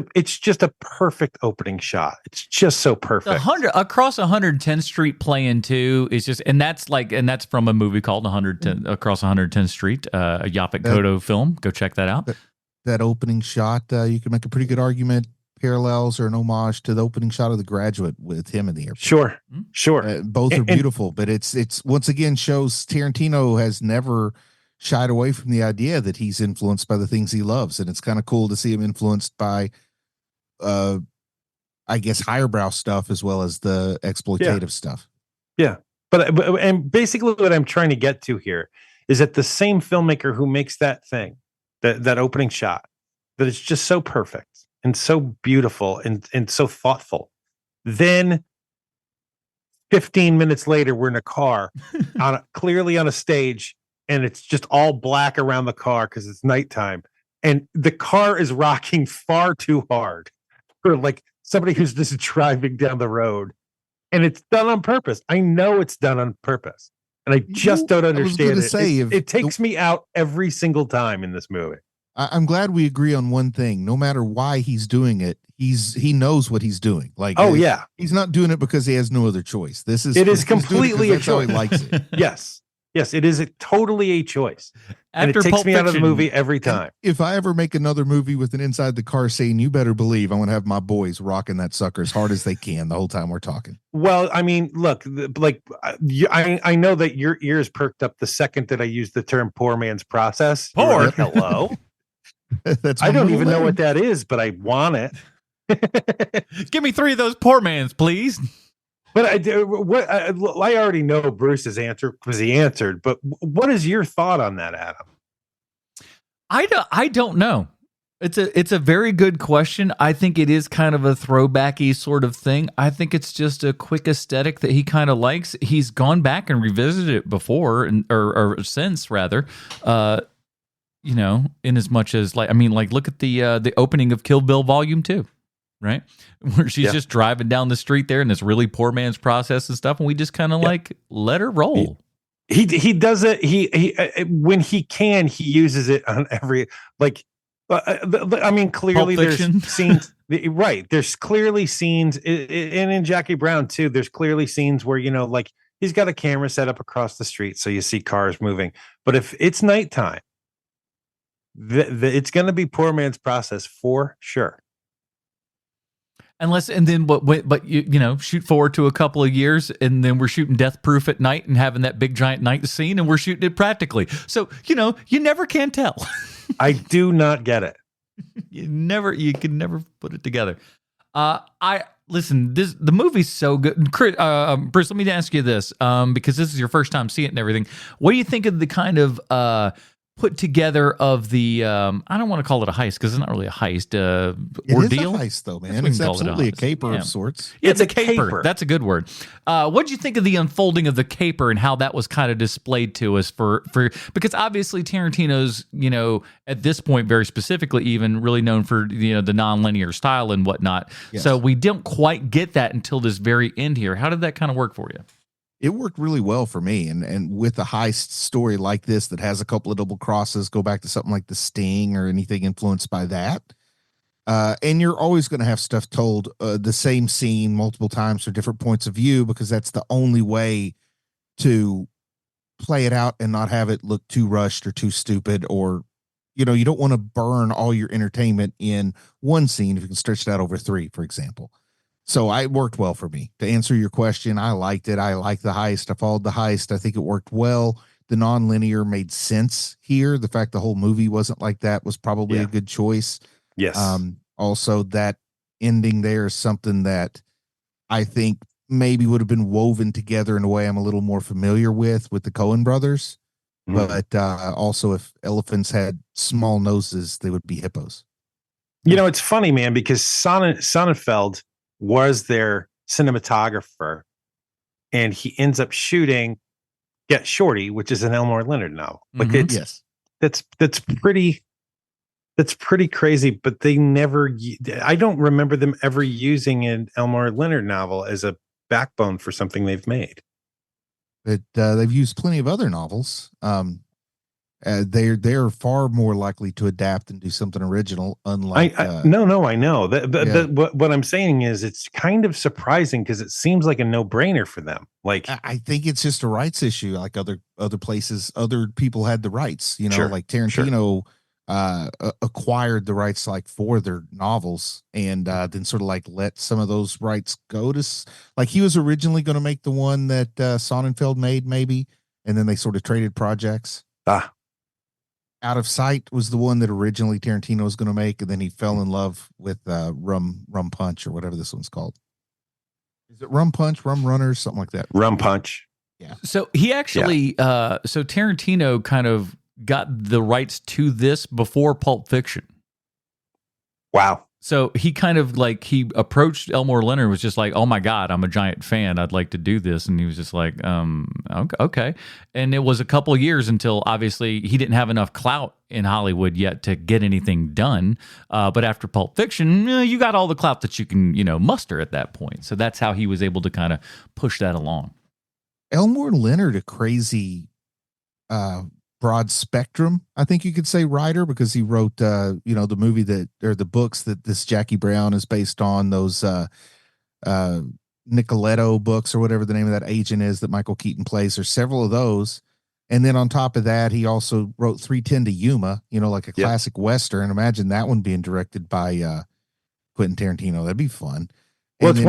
a perfect opening shot. It's just so perfect. Across 110th Street playing too is just, and that's from a movie called Across 110th Street, a Yaphet Kotto film. Go check that out. That opening shot, you can make a pretty good argument, parallels or an homage to the opening shot of The Graduate with him in the airport. Sure. Both are beautiful, but it's once again shows Tarantino has never shied away from the idea that he's influenced by the things he loves, and it's kind of cool to see him influenced by I guess higher brow stuff as well as the exploitative stuff. Yeah. But and basically what I'm trying to get to here is that the same filmmaker who makes that thing, that opening shot, that it's just so perfect and so beautiful and so thoughtful. Then 15 minutes later, we're in a car clearly on a stage and it's just all black around the car because it's nighttime, and the car is rocking far too hard for like somebody who's just driving down the road, and it's done on purpose. I know it's done on purpose, and I just don't understand it. It takes me out every single time in this movie. I'm glad we agree on one thing. No matter why he's doing it, he knows what he's doing. Like, he's not doing it because he has no other choice. It is completely a choice. He likes it. Yes, it is totally a choice. And it takes me out of the movie every time. If I ever make another movie with an inside the car scene, you better believe I'm going to have my boys rocking that sucker as hard as they can the whole time we're talking. Well, I mean, look, like I know that your ears perked up the second that I used the term "poor man's process." Poor, hello. I don't even know what that is, but I want it. Give me 3 of those poor man's, please. But I already know Bruce's answer because he answered. But what is your thought on that, Adam? I don't know. It's a very good question. I think it is kind of a throwbacky sort of thing. I think it's just a quick aesthetic that he kind of likes. He's gone back and revisited it before, or since rather. You know, in as much as look at the opening of Kill Bill Volume 2, right? Where she's just driving down the street there in this really poor man's process and stuff, and we just kind of let her roll. He does it. He when he can, he uses it on every clearly there's scenes, right? There's clearly scenes, and in Jackie Brown too. There's clearly scenes where he's got a camera set up across the street, so you see cars moving. But if it's nighttime, it's going to be poor man's process for sure. But shoot forward to a couple of years, and then we're shooting Death Proof at night and having that big giant night scene, and we're shooting it practically. So you never can tell. I do not get it. You can never put it together. The movie's so good. Bruce, let me ask you this, because this is your first time seeing it and everything. What do you think of the kind of put together of the I don't want to call it a heist because it's not really a heist ordeal. It is a heist though, man. It's absolutely a caper of sorts. It's a caper. That's a good word. What did you think of the unfolding of the caper and how that was kind of displayed to us for because obviously Tarantino's at this point very specifically even really known for the nonlinear style and whatnot. Yes. So we don't quite get that until this very end here. How did that kind of work for you? It worked really well for me. And with a heist story like this that has a couple of double crosses, go back to something like The Sting or anything influenced by that. And you're always going to have stuff told the same scene multiple times for different points of view, because that's the only way to play it out and not have it look too rushed or too stupid, or, you don't want to burn all your entertainment in one scene if you can stretch it out over 3, for example. So it worked well for me. To answer your question, I liked it. I liked the heist. I followed the heist. I think it worked well. The nonlinear made sense here. The fact the whole movie wasn't like that was probably a good choice. Yes. Also, that ending there is something that I think maybe would have been woven together in a way I'm a little more familiar with the Coen brothers. But also, if elephants had small noses, they would be hippos. It's funny, man, because Sonnenfeld was their cinematographer, and he ends up shooting Get Shorty, which is an Elmore Leonard novel. That's pretty crazy, but I don't remember them ever using an Elmore Leonard novel as a backbone for something they've made. But they've used plenty of other novels. They're far more likely to adapt and do something original. Unlike I know that. What I'm saying is, it's kind of surprising because it seems like a no-brainer for them. Like, I think it's just a rights issue. Like other places, other people had the rights. Like Tarantino acquired the rights for their novels, and then sort of let some of those rights go to. Like, he was originally going to make the one that Sonnenfeld made, maybe, and then they sort of traded projects. Out of Sight was the one that originally Tarantino was going to make, and then he fell in love with Rum Punch, or whatever this one's called. Is it Rum Punch, Rum Runners, something like that? Rum Punch. Yeah. So he actually, so Tarantino kind of got the rights to this before Pulp Fiction. Wow. So he kind of like, he approached Elmore Leonard, was just like, oh my God, I'm a giant fan. I'd like to do this. And he was just like, okay. And it was a couple of years until obviously he didn't have enough clout in Hollywood yet to get anything done. But after Pulp Fiction, you got all the clout that you can, muster at that point. So that's how he was able to kind of push that along. Elmore Leonard, a crazy, broad spectrum, I think you could say, writer, because he wrote the movie the books that this Jackie Brown is based on, those Nicoletto books or whatever the name of that agent is that Michael Keaton plays. There's several of those, and then on top of that, he also wrote 3:10 to Yuma, like a classic Western. Imagine that one being directed by Quentin Tarantino. That'd be fun. Well, it's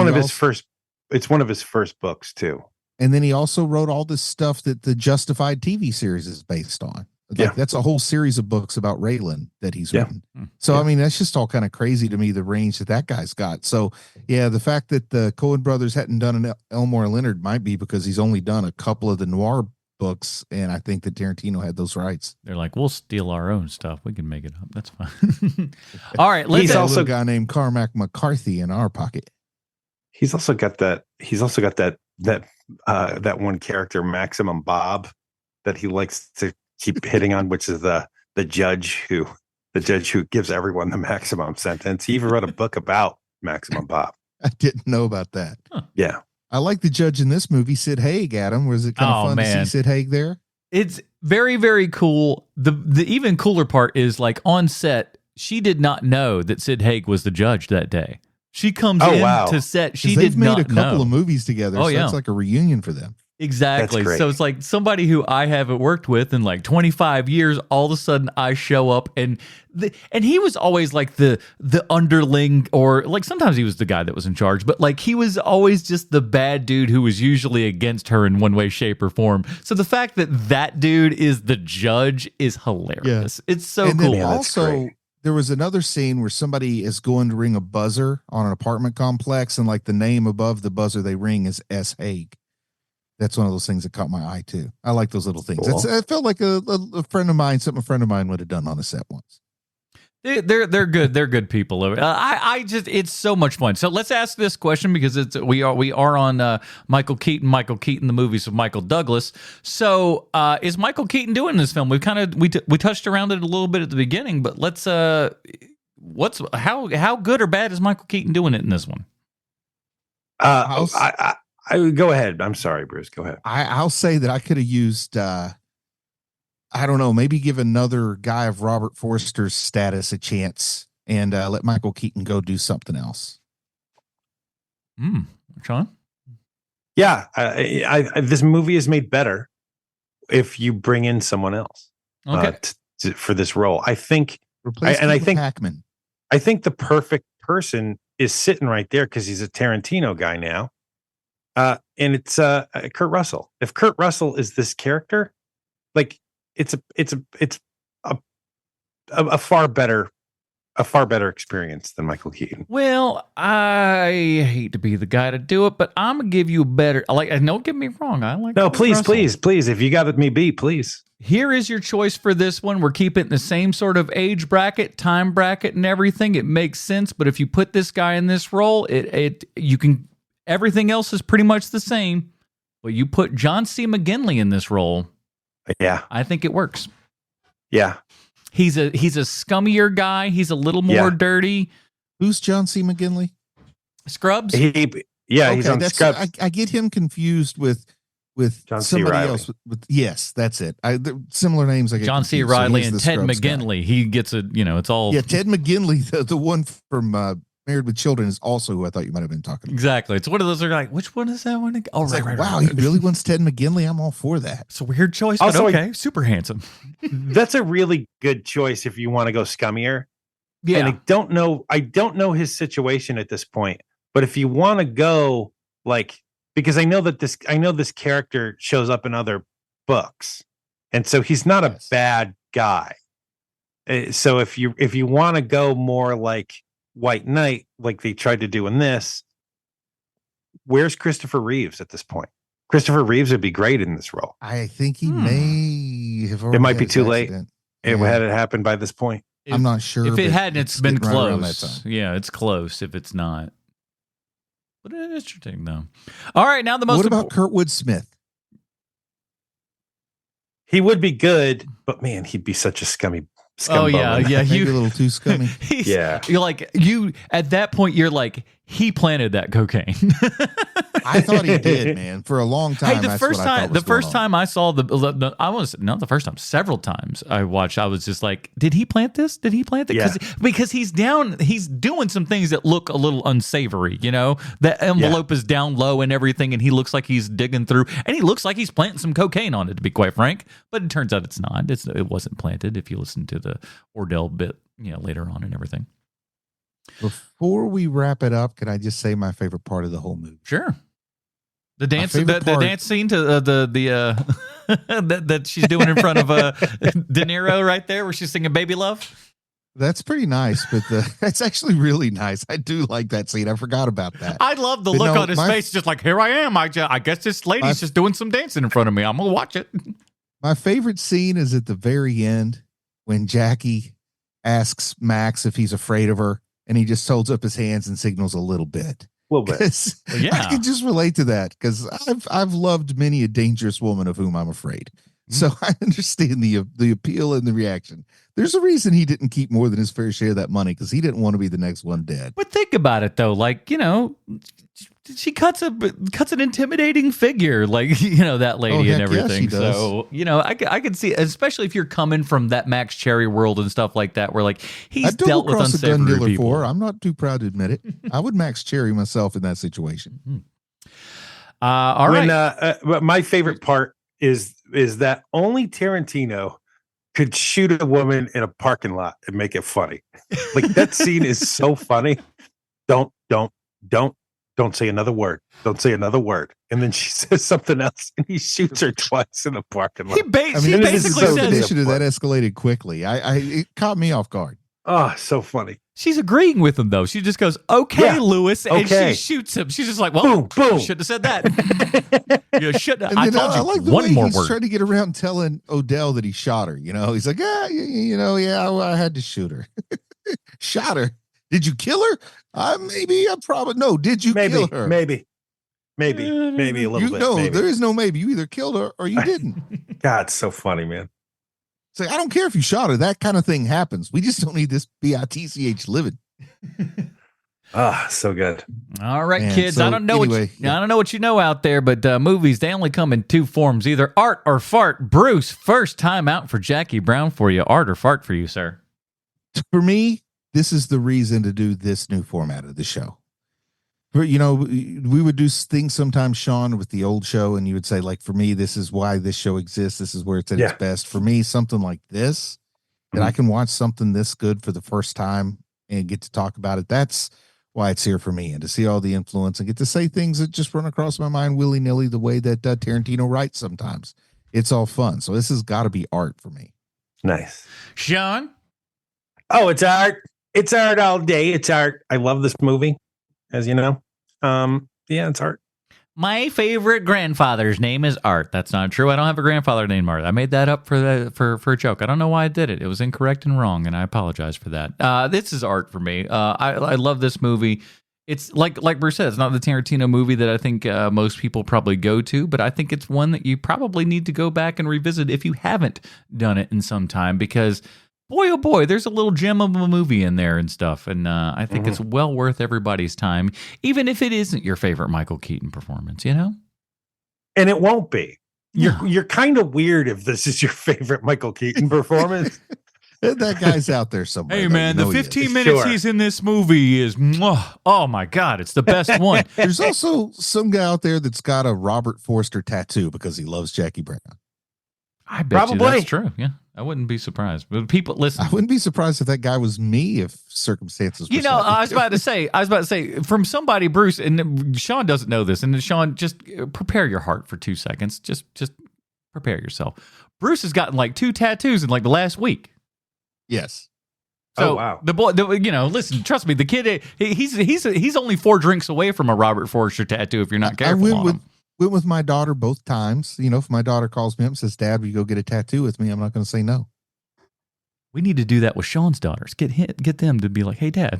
one of his first books too. And then he also wrote all this stuff that the Justified TV series is based on. That's a whole series of books about Raylan that he's written. So, I mean, that's just all kind of crazy to me, the range that guy's got. So, yeah, the fact that the Coen brothers hadn't done an Elmore Leonard might be because he's only done a couple of the noir books, and I think that Tarantino had those rights. They're like, we'll steal our own stuff. We can make it up. That's fine. All right. He's also a guy named Carmack McCarthy in our pocket. He's also got that one character, Maximum Bob, that he likes to keep hitting on, which is the judge who gives everyone the maximum sentence. He even wrote a book about Maximum Bob. I didn't know about that. Huh. Yeah. I like the judge in this movie, Sid Haig. Adam, was it kind of fun to see Sid Haig there? It's very, very cool. The even cooler part is, like, on set, she did not know that Sid Haig was the judge that day. She comes to set. She did not know. They've made a couple of movies together. So it's like a reunion for them. Exactly. So it's like somebody who I haven't worked with in like 25 years. All of a sudden, I show up, and he was always like the underling, or like sometimes he was the guy that was in charge, but like he was always just the bad dude who was usually against her in one way, shape, or form. So the fact that dude is the judge is hilarious. Yeah. It's so cool. Then also, there was another scene where somebody is going to ring a buzzer on an apartment complex, and like the name above the buzzer they ring is S. Haig. That's one of those things that caught my eye too. I like those little things. Cool. It felt like a friend of mine, something a friend of mine would have done on a set once. They're good. They're good people. It's so much fun. So let's ask this question, because we are on Michael Keaton, the movies of Michael Douglas. So is Michael Keaton doing this film? We touched around it a little bit at the beginning, but let's how good or bad is Michael Keaton doing it in this one? I would go ahead. I'm sorry, Bruce. Go ahead. I'll say that I could have used, I don't know, maybe give another guy of Robert Forster's status a chance and let Michael Keaton go do something else. Sean? Yeah, this movie is made better if you bring in someone else for this role. I think, Hackman. I think the perfect person is sitting right there because he's a Tarantino guy now. And it's Kurt Russell. If Kurt Russell is this character, like it's a far better experience than Michael Keaton. Well, I hate to be the guy to do it, but I'm gonna give you a better. Don't get me wrong. I like. No, please. If you got me beat, please. Here is your choice for this one. We're keeping it in the same sort of age bracket, time bracket, and everything. It makes sense. But if you put this guy in this role, you can. Everything else is pretty much the same, but you put John C. McGinley in this role. Yeah, I think it works. Yeah, he's a scummier guy. He's a little more dirty. Who's John C. McGinley? Scrubs. He's on Scrubs. I get him confused with John somebody else. Yes, that's it. Similar names. I get John C. Riley and Ted McGinley. Guy. He gets it's all. Yeah, Ted McGinley, the one from Married with Children, is also who I thought you might have been talking about. Exactly. It's one of those that are like, which one is that one? Oh, right. Wow, he really wants Ted McGinley. I'm all for that. It's a weird choice, but also, okay. Super handsome. That's a really good choice if you want to go scummier. Yeah. And I don't know his situation at this point, but if you want to go because I know this character shows up in other books, and so he's not a bad guy. So if you want to go more like White Knight, like they tried to do in this, where's Christopher Reeves at this point? Christopher Reeves would be great in this role. I think he may have. It might be too late. It had it happened by this point. I'm not sure. If it but hadn't, it's been getting right around that close. time. Yeah, it's close if it's not. But it is interesting, though. All right, now the most. What about Kurtwood Smith? He would be good, but man, he'd be such a scum Oh yeah, bum. yeah. Maybe a little too scummy. Yeah. You're like at that point. You're like he planted that cocaine. I thought he did, man. For a long time. Hey, the that's first what I thought time, was the first going on. time I saw I was not the first time. Several times I watched. I was just like, did he plant this? Did he plant it? Yeah. Because he's doing some things that look a little unsavory. You know, the envelope is down low and everything, and he looks like he's digging through, and he looks like he's planting some cocaine on it. To be quite frank, but it turns out it's not. It wasn't planted. If you listen to the Ordell bit, later on and everything. Before we wrap it up, can I just say my favorite part of the whole movie? Sure. The dance, the favorite part- dance scene to that she's doing in front of De Niro right there, where she's singing "Baby Love." That's pretty nice, but that's actually really nice. I do like that scene. I forgot about that. I love the But look no, on his my- face, just like, here I am. I guess this lady's just doing some dancing in front of me. I'm gonna watch it. My favorite scene is at the very end when Jackie asks Max if he's afraid of her, and he just holds up his hands and signals a little bit. A little bit. 'Cause Yeah. I can just relate to that because I've loved many a dangerous woman of whom I'm afraid. So I understand the appeal and the reaction. There's a reason he didn't keep more than his fair share of that money because he didn't want to be the next one dead. But think about it though, like she cuts an intimidating figure, like that lady and heck yeah, everything. she does. So I could see, especially if you're coming from that Max Cherry world and stuff like that, where like he's I've dealt with double-crossed a gun unsavory dealer people. before. I'm not too proud to admit it. I would Max Cherry myself in that situation. All right. But my favorite part is that only Tarantino could shoot a woman in a parking lot and make it funny. Like that scene is so funny. Don't say another word. Don't say another word. And then she says something else, and he shoots her twice in the parking lot. He basically The says initiative that escalated quickly. It caught me off guard. Oh, so funny. she's agreeing with him though. She just goes, "Okay, Yeah, Lewis," and okay. she shoots him. She's just like, "Well, Boom, boom. shouldn't have said that. You should. And I then told I you like the one way more he's word." trying to get around telling Odell that he shot her. He's like, I had to shoot her. Shot her. Did you kill her? Maybe. I probably no. Did you kill her? Maybe a little bit. No, maybe. there is no maybe. You either killed her or you didn't. God, it's so funny, man. Say, I don't care if you shot her. That kind of thing happens. We just don't need this BITCH living. So good. All right, Man, kids. so I don't know anyway, I don't know what you know out there, but movies, they only come in two forms, either art or fart. Bruce, first time out for Jackie Brown for you. Art or fart for you, sir? For me, this is the reason to do this new format of the show. We would do things sometimes, Sean, with the old show, and you would say, like, for me, this is why this show exists. This is where it's at its best. For me, something like this, that I can watch something this good for the first time and get to talk about it. That's why it's here for me, and to see all the influence and get to say things that just run across my mind willy-nilly the way that Tarantino writes sometimes. It's all fun. So this has got to be art for me. Nice. Sean? Oh, it's art. It's art all day. It's art. I love this movie, as you know. It's art. My favorite grandfather's name is Art. That's not true. I don't have a grandfather named Art. I made that up for a joke. I don't know why I did it. It was incorrect and wrong, and I apologize for that. This is art for me. I love this movie. It's like Bruce said, it's not the Tarantino movie that I think most people probably go to, but I think it's one that you probably need to go back and revisit if you haven't done it in some time, because boy, oh boy, there's a little gem of a movie in there and stuff. And I think it's well worth everybody's time, even if it isn't your favorite Michael Keaton performance, And it won't be. You're kind of weird if this is your favorite Michael Keaton performance. That guy's out there somewhere. Hey, man, the 15 minutes he's in this movie is, oh my God, it's the best one. There's also some guy out there that's got a Robert Forster tattoo because he loves Jackie Brown. I bet you that's true. Yeah, I wouldn't be surprised. But people, listen. I wouldn't be surprised if that guy was me if circumstances were I was about to say, from somebody, Bruce, and Sean doesn't know this, and Sean, just prepare your heart for 2 seconds. Just prepare yourself. Bruce has gotten like 2 tattoos in like the last week. Yes. So wow. The boy, listen, trust me, the kid, he's only 4 drinks away from a Robert Forster tattoo if you're not careful on him. Went with my daughter both times. If my daughter calls me up and says, "Dad, will you go get a tattoo with me?" I'm not going to say no. We need to do that with Sean's daughters. Get them to be like, hey, Dad.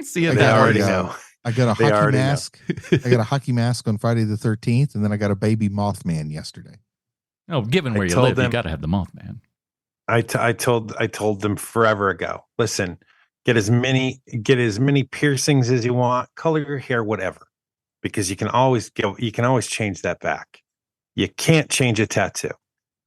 See you They there. already know. I got a They hockey already know. mask. I got a hockey mask on Friday the 13th, and then I got a baby Mothman yesterday. Oh, given where you live, you got to have the Mothman. I told them forever ago. Listen, get as many piercings as you want, color your hair, whatever, because you can always change that back. You can't change a tattoo,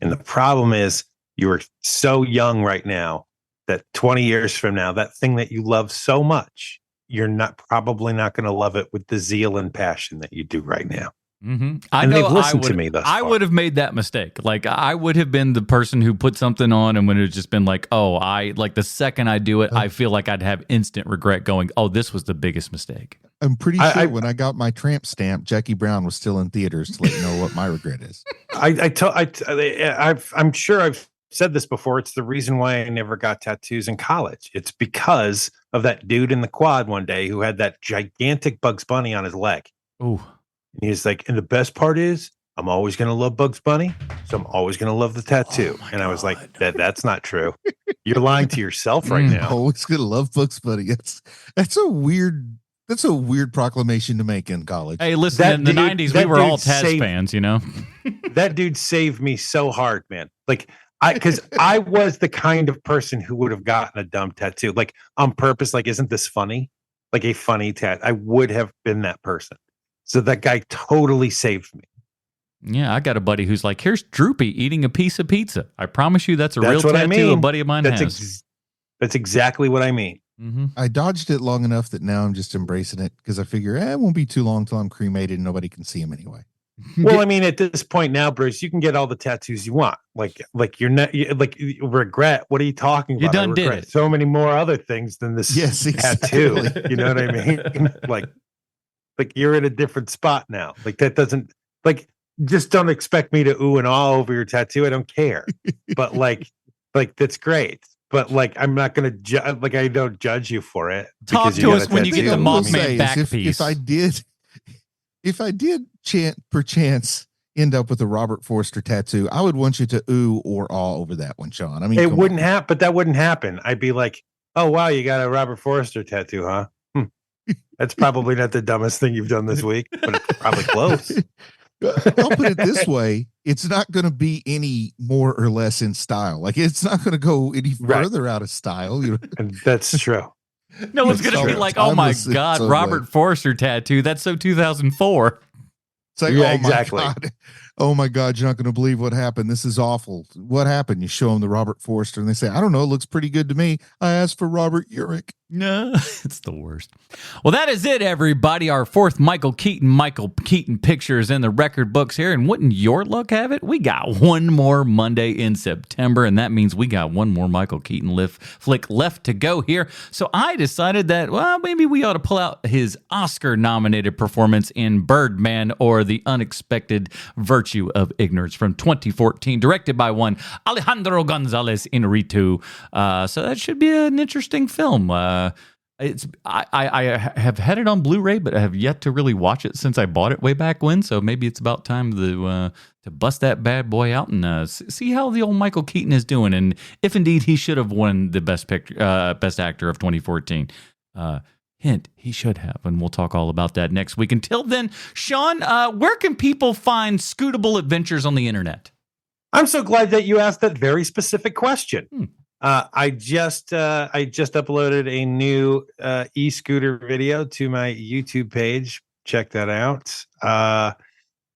and the problem is you are so young right now that 20 years from now, that thing that you love so much, you're probably not going to love it with the zeal and passion that you do right now. Mm-hmm. And they've listened to me thus far. I would have made that mistake. Like, I would have been the person who put something on and when it just been like, the second I do it, I feel like I'd have instant regret going, oh, this was the biggest mistake. I'm pretty sure when I got my tramp stamp, Jackie Brown was still in theaters to let you know what my regret is. I'm sure I've said this before. It's the reason why I never got tattoos in college. It's because of that dude in the quad one day who had that gigantic Bugs Bunny on his leg. Oh. And he's like, and the best part is I'm always going to love Bugs Bunny, so I'm always going to love the tattoo. And I was like, that's not true. You're lying to yourself right now. I'm always going to love Bugs Bunny. That's a weird proclamation to make in college. Hey, listen, in the 90s, we were all Taz fans, you know? That dude saved me so hard, man. Like, because I was the kind of person who would have gotten a dumb tattoo, like on purpose. Like, isn't this funny? Like a funny tat. I would have been that person. So that guy totally saved me. Yeah, I got a buddy who's like, here's Droopy eating a piece of pizza. I promise you that's real tattoo a buddy of mine has. That's exactly what I mean. Mm-hmm. I dodged it long enough that now I'm just embracing it because I figure it won't be too long till I'm cremated and nobody can see him anyway. Well, I mean, at this point now, Bruce, you can get all the tattoos you want. Like you're not regret. What are you talking about? You done did it. So many more other things than this tattoo. You know what I mean? Like you're in a different spot now. Like that doesn't just don't expect me to ooh and all over your tattoo. I don't care. But like that's great. But like I'm not gonna I don't judge you for it. Talk to us when you get the Mothman back piece. If I did perchance end up with a Robert Forster tattoo, I would want you to ooh or awe over that one, Sean. I mean, it wouldn't happen, but that wouldn't happen. I'd be like, oh wow, you got a Robert Forster tattoo, huh? That's probably not the dumbest thing you've done this week, but it's probably close. I'll put it this way. It's not going to be any more or less in style. Like it's not going to go any further out of style. You know? And that's true. No one's going to be like, oh my God, Robert Forster tattoo. That's so 2004. It's like, exactly. Oh my God, you're not going to believe what happened. This is awful. What happened? You show them the Robert Forster and they say, I don't know. It looks pretty good to me. I asked for Robert Urich. No, it's the worst. Well, that is it, everybody. Our fourth Michael Keaton picture is in the record books here. And wouldn't your luck have it? We got one more Monday in September, and that means we got one more Michael Keaton flick left to go here. So I decided that, well, maybe we ought to pull out his Oscar-nominated performance in Birdman, or The Unexpected Virtue of Ignorance from 2014, directed by one Alejandro Gonzalez Inarritu. So that should be an interesting film. I have had it on Blu-ray, but I have yet to really watch it since I bought it way back when. So maybe it's about time to bust that bad boy out and see how the old Michael Keaton is doing, and if indeed he should have won the best actor of 2014. Hint, he should have, and we'll talk all about that next week. Until then, Sean, where can people find Scootable Adventures on the internet? I'm so glad that you asked that very specific question. I just uploaded a new e-scooter video to my YouTube page. Check that out.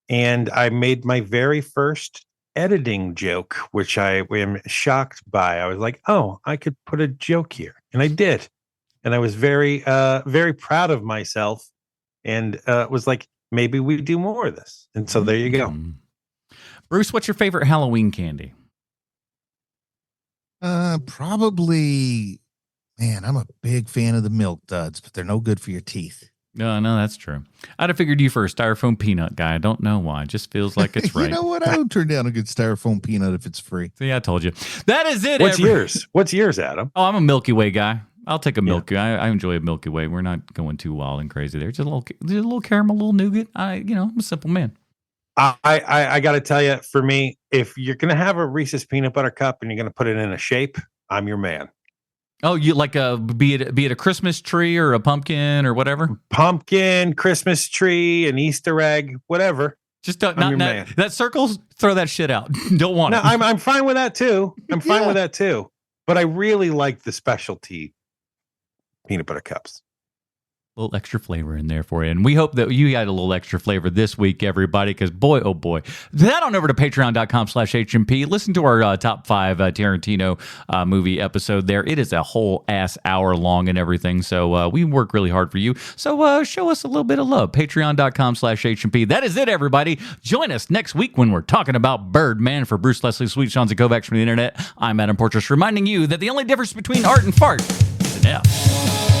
And I made my very first editing joke, which I am shocked by. I was like, oh, I could put a joke here. And I did. And I was very proud of myself, and was like, maybe we do more of this. And so there you go. Bruce, what's your favorite Halloween candy? Probably, man, I'm a big fan of the Milk Duds, but they're no good for your teeth. No, that's true. I'd have figured you for a styrofoam peanut guy. I don't know why. It just feels like it's right. You know what? I don't turn down a good styrofoam peanut if it's free. See, I told you. That is it. What's yours? What's yours, Adam? Oh, I'm a Milky Way guy. I'll take a Milky Way. I enjoy a Milky Way. We're not going too wild and crazy there. Just a little caramel, a little nougat. I'm a simple man. I got to tell you, for me, if you're going to have a Reese's peanut butter cup and you're going to put it in a shape, I'm your man. Oh, you like be it a Christmas tree or a pumpkin or whatever? Pumpkin, Christmas tree, an Easter egg, whatever. Just don't, not that circles. Throw that shit out. Don't want it. I'm fine with that too. I'm fine with that too. But I really like the specialty peanut butter cups. A little extra flavor in there for you. And we hope that you got a little extra flavor this week, everybody, because boy, oh boy. Head on over to patreon.com/HMP. Listen to our top 5 Tarantino movie episode there. It is a whole ass hour long and everything. So we work really hard for you. So show us a little bit of love. Patreon.com/HMP. That is it, everybody. Join us next week when we're talking about Birdman. For Bruce Leslie, Sweet Sean Kovacs from the internet, I'm Adam Portress, reminding you that the only difference between art and fart is an F.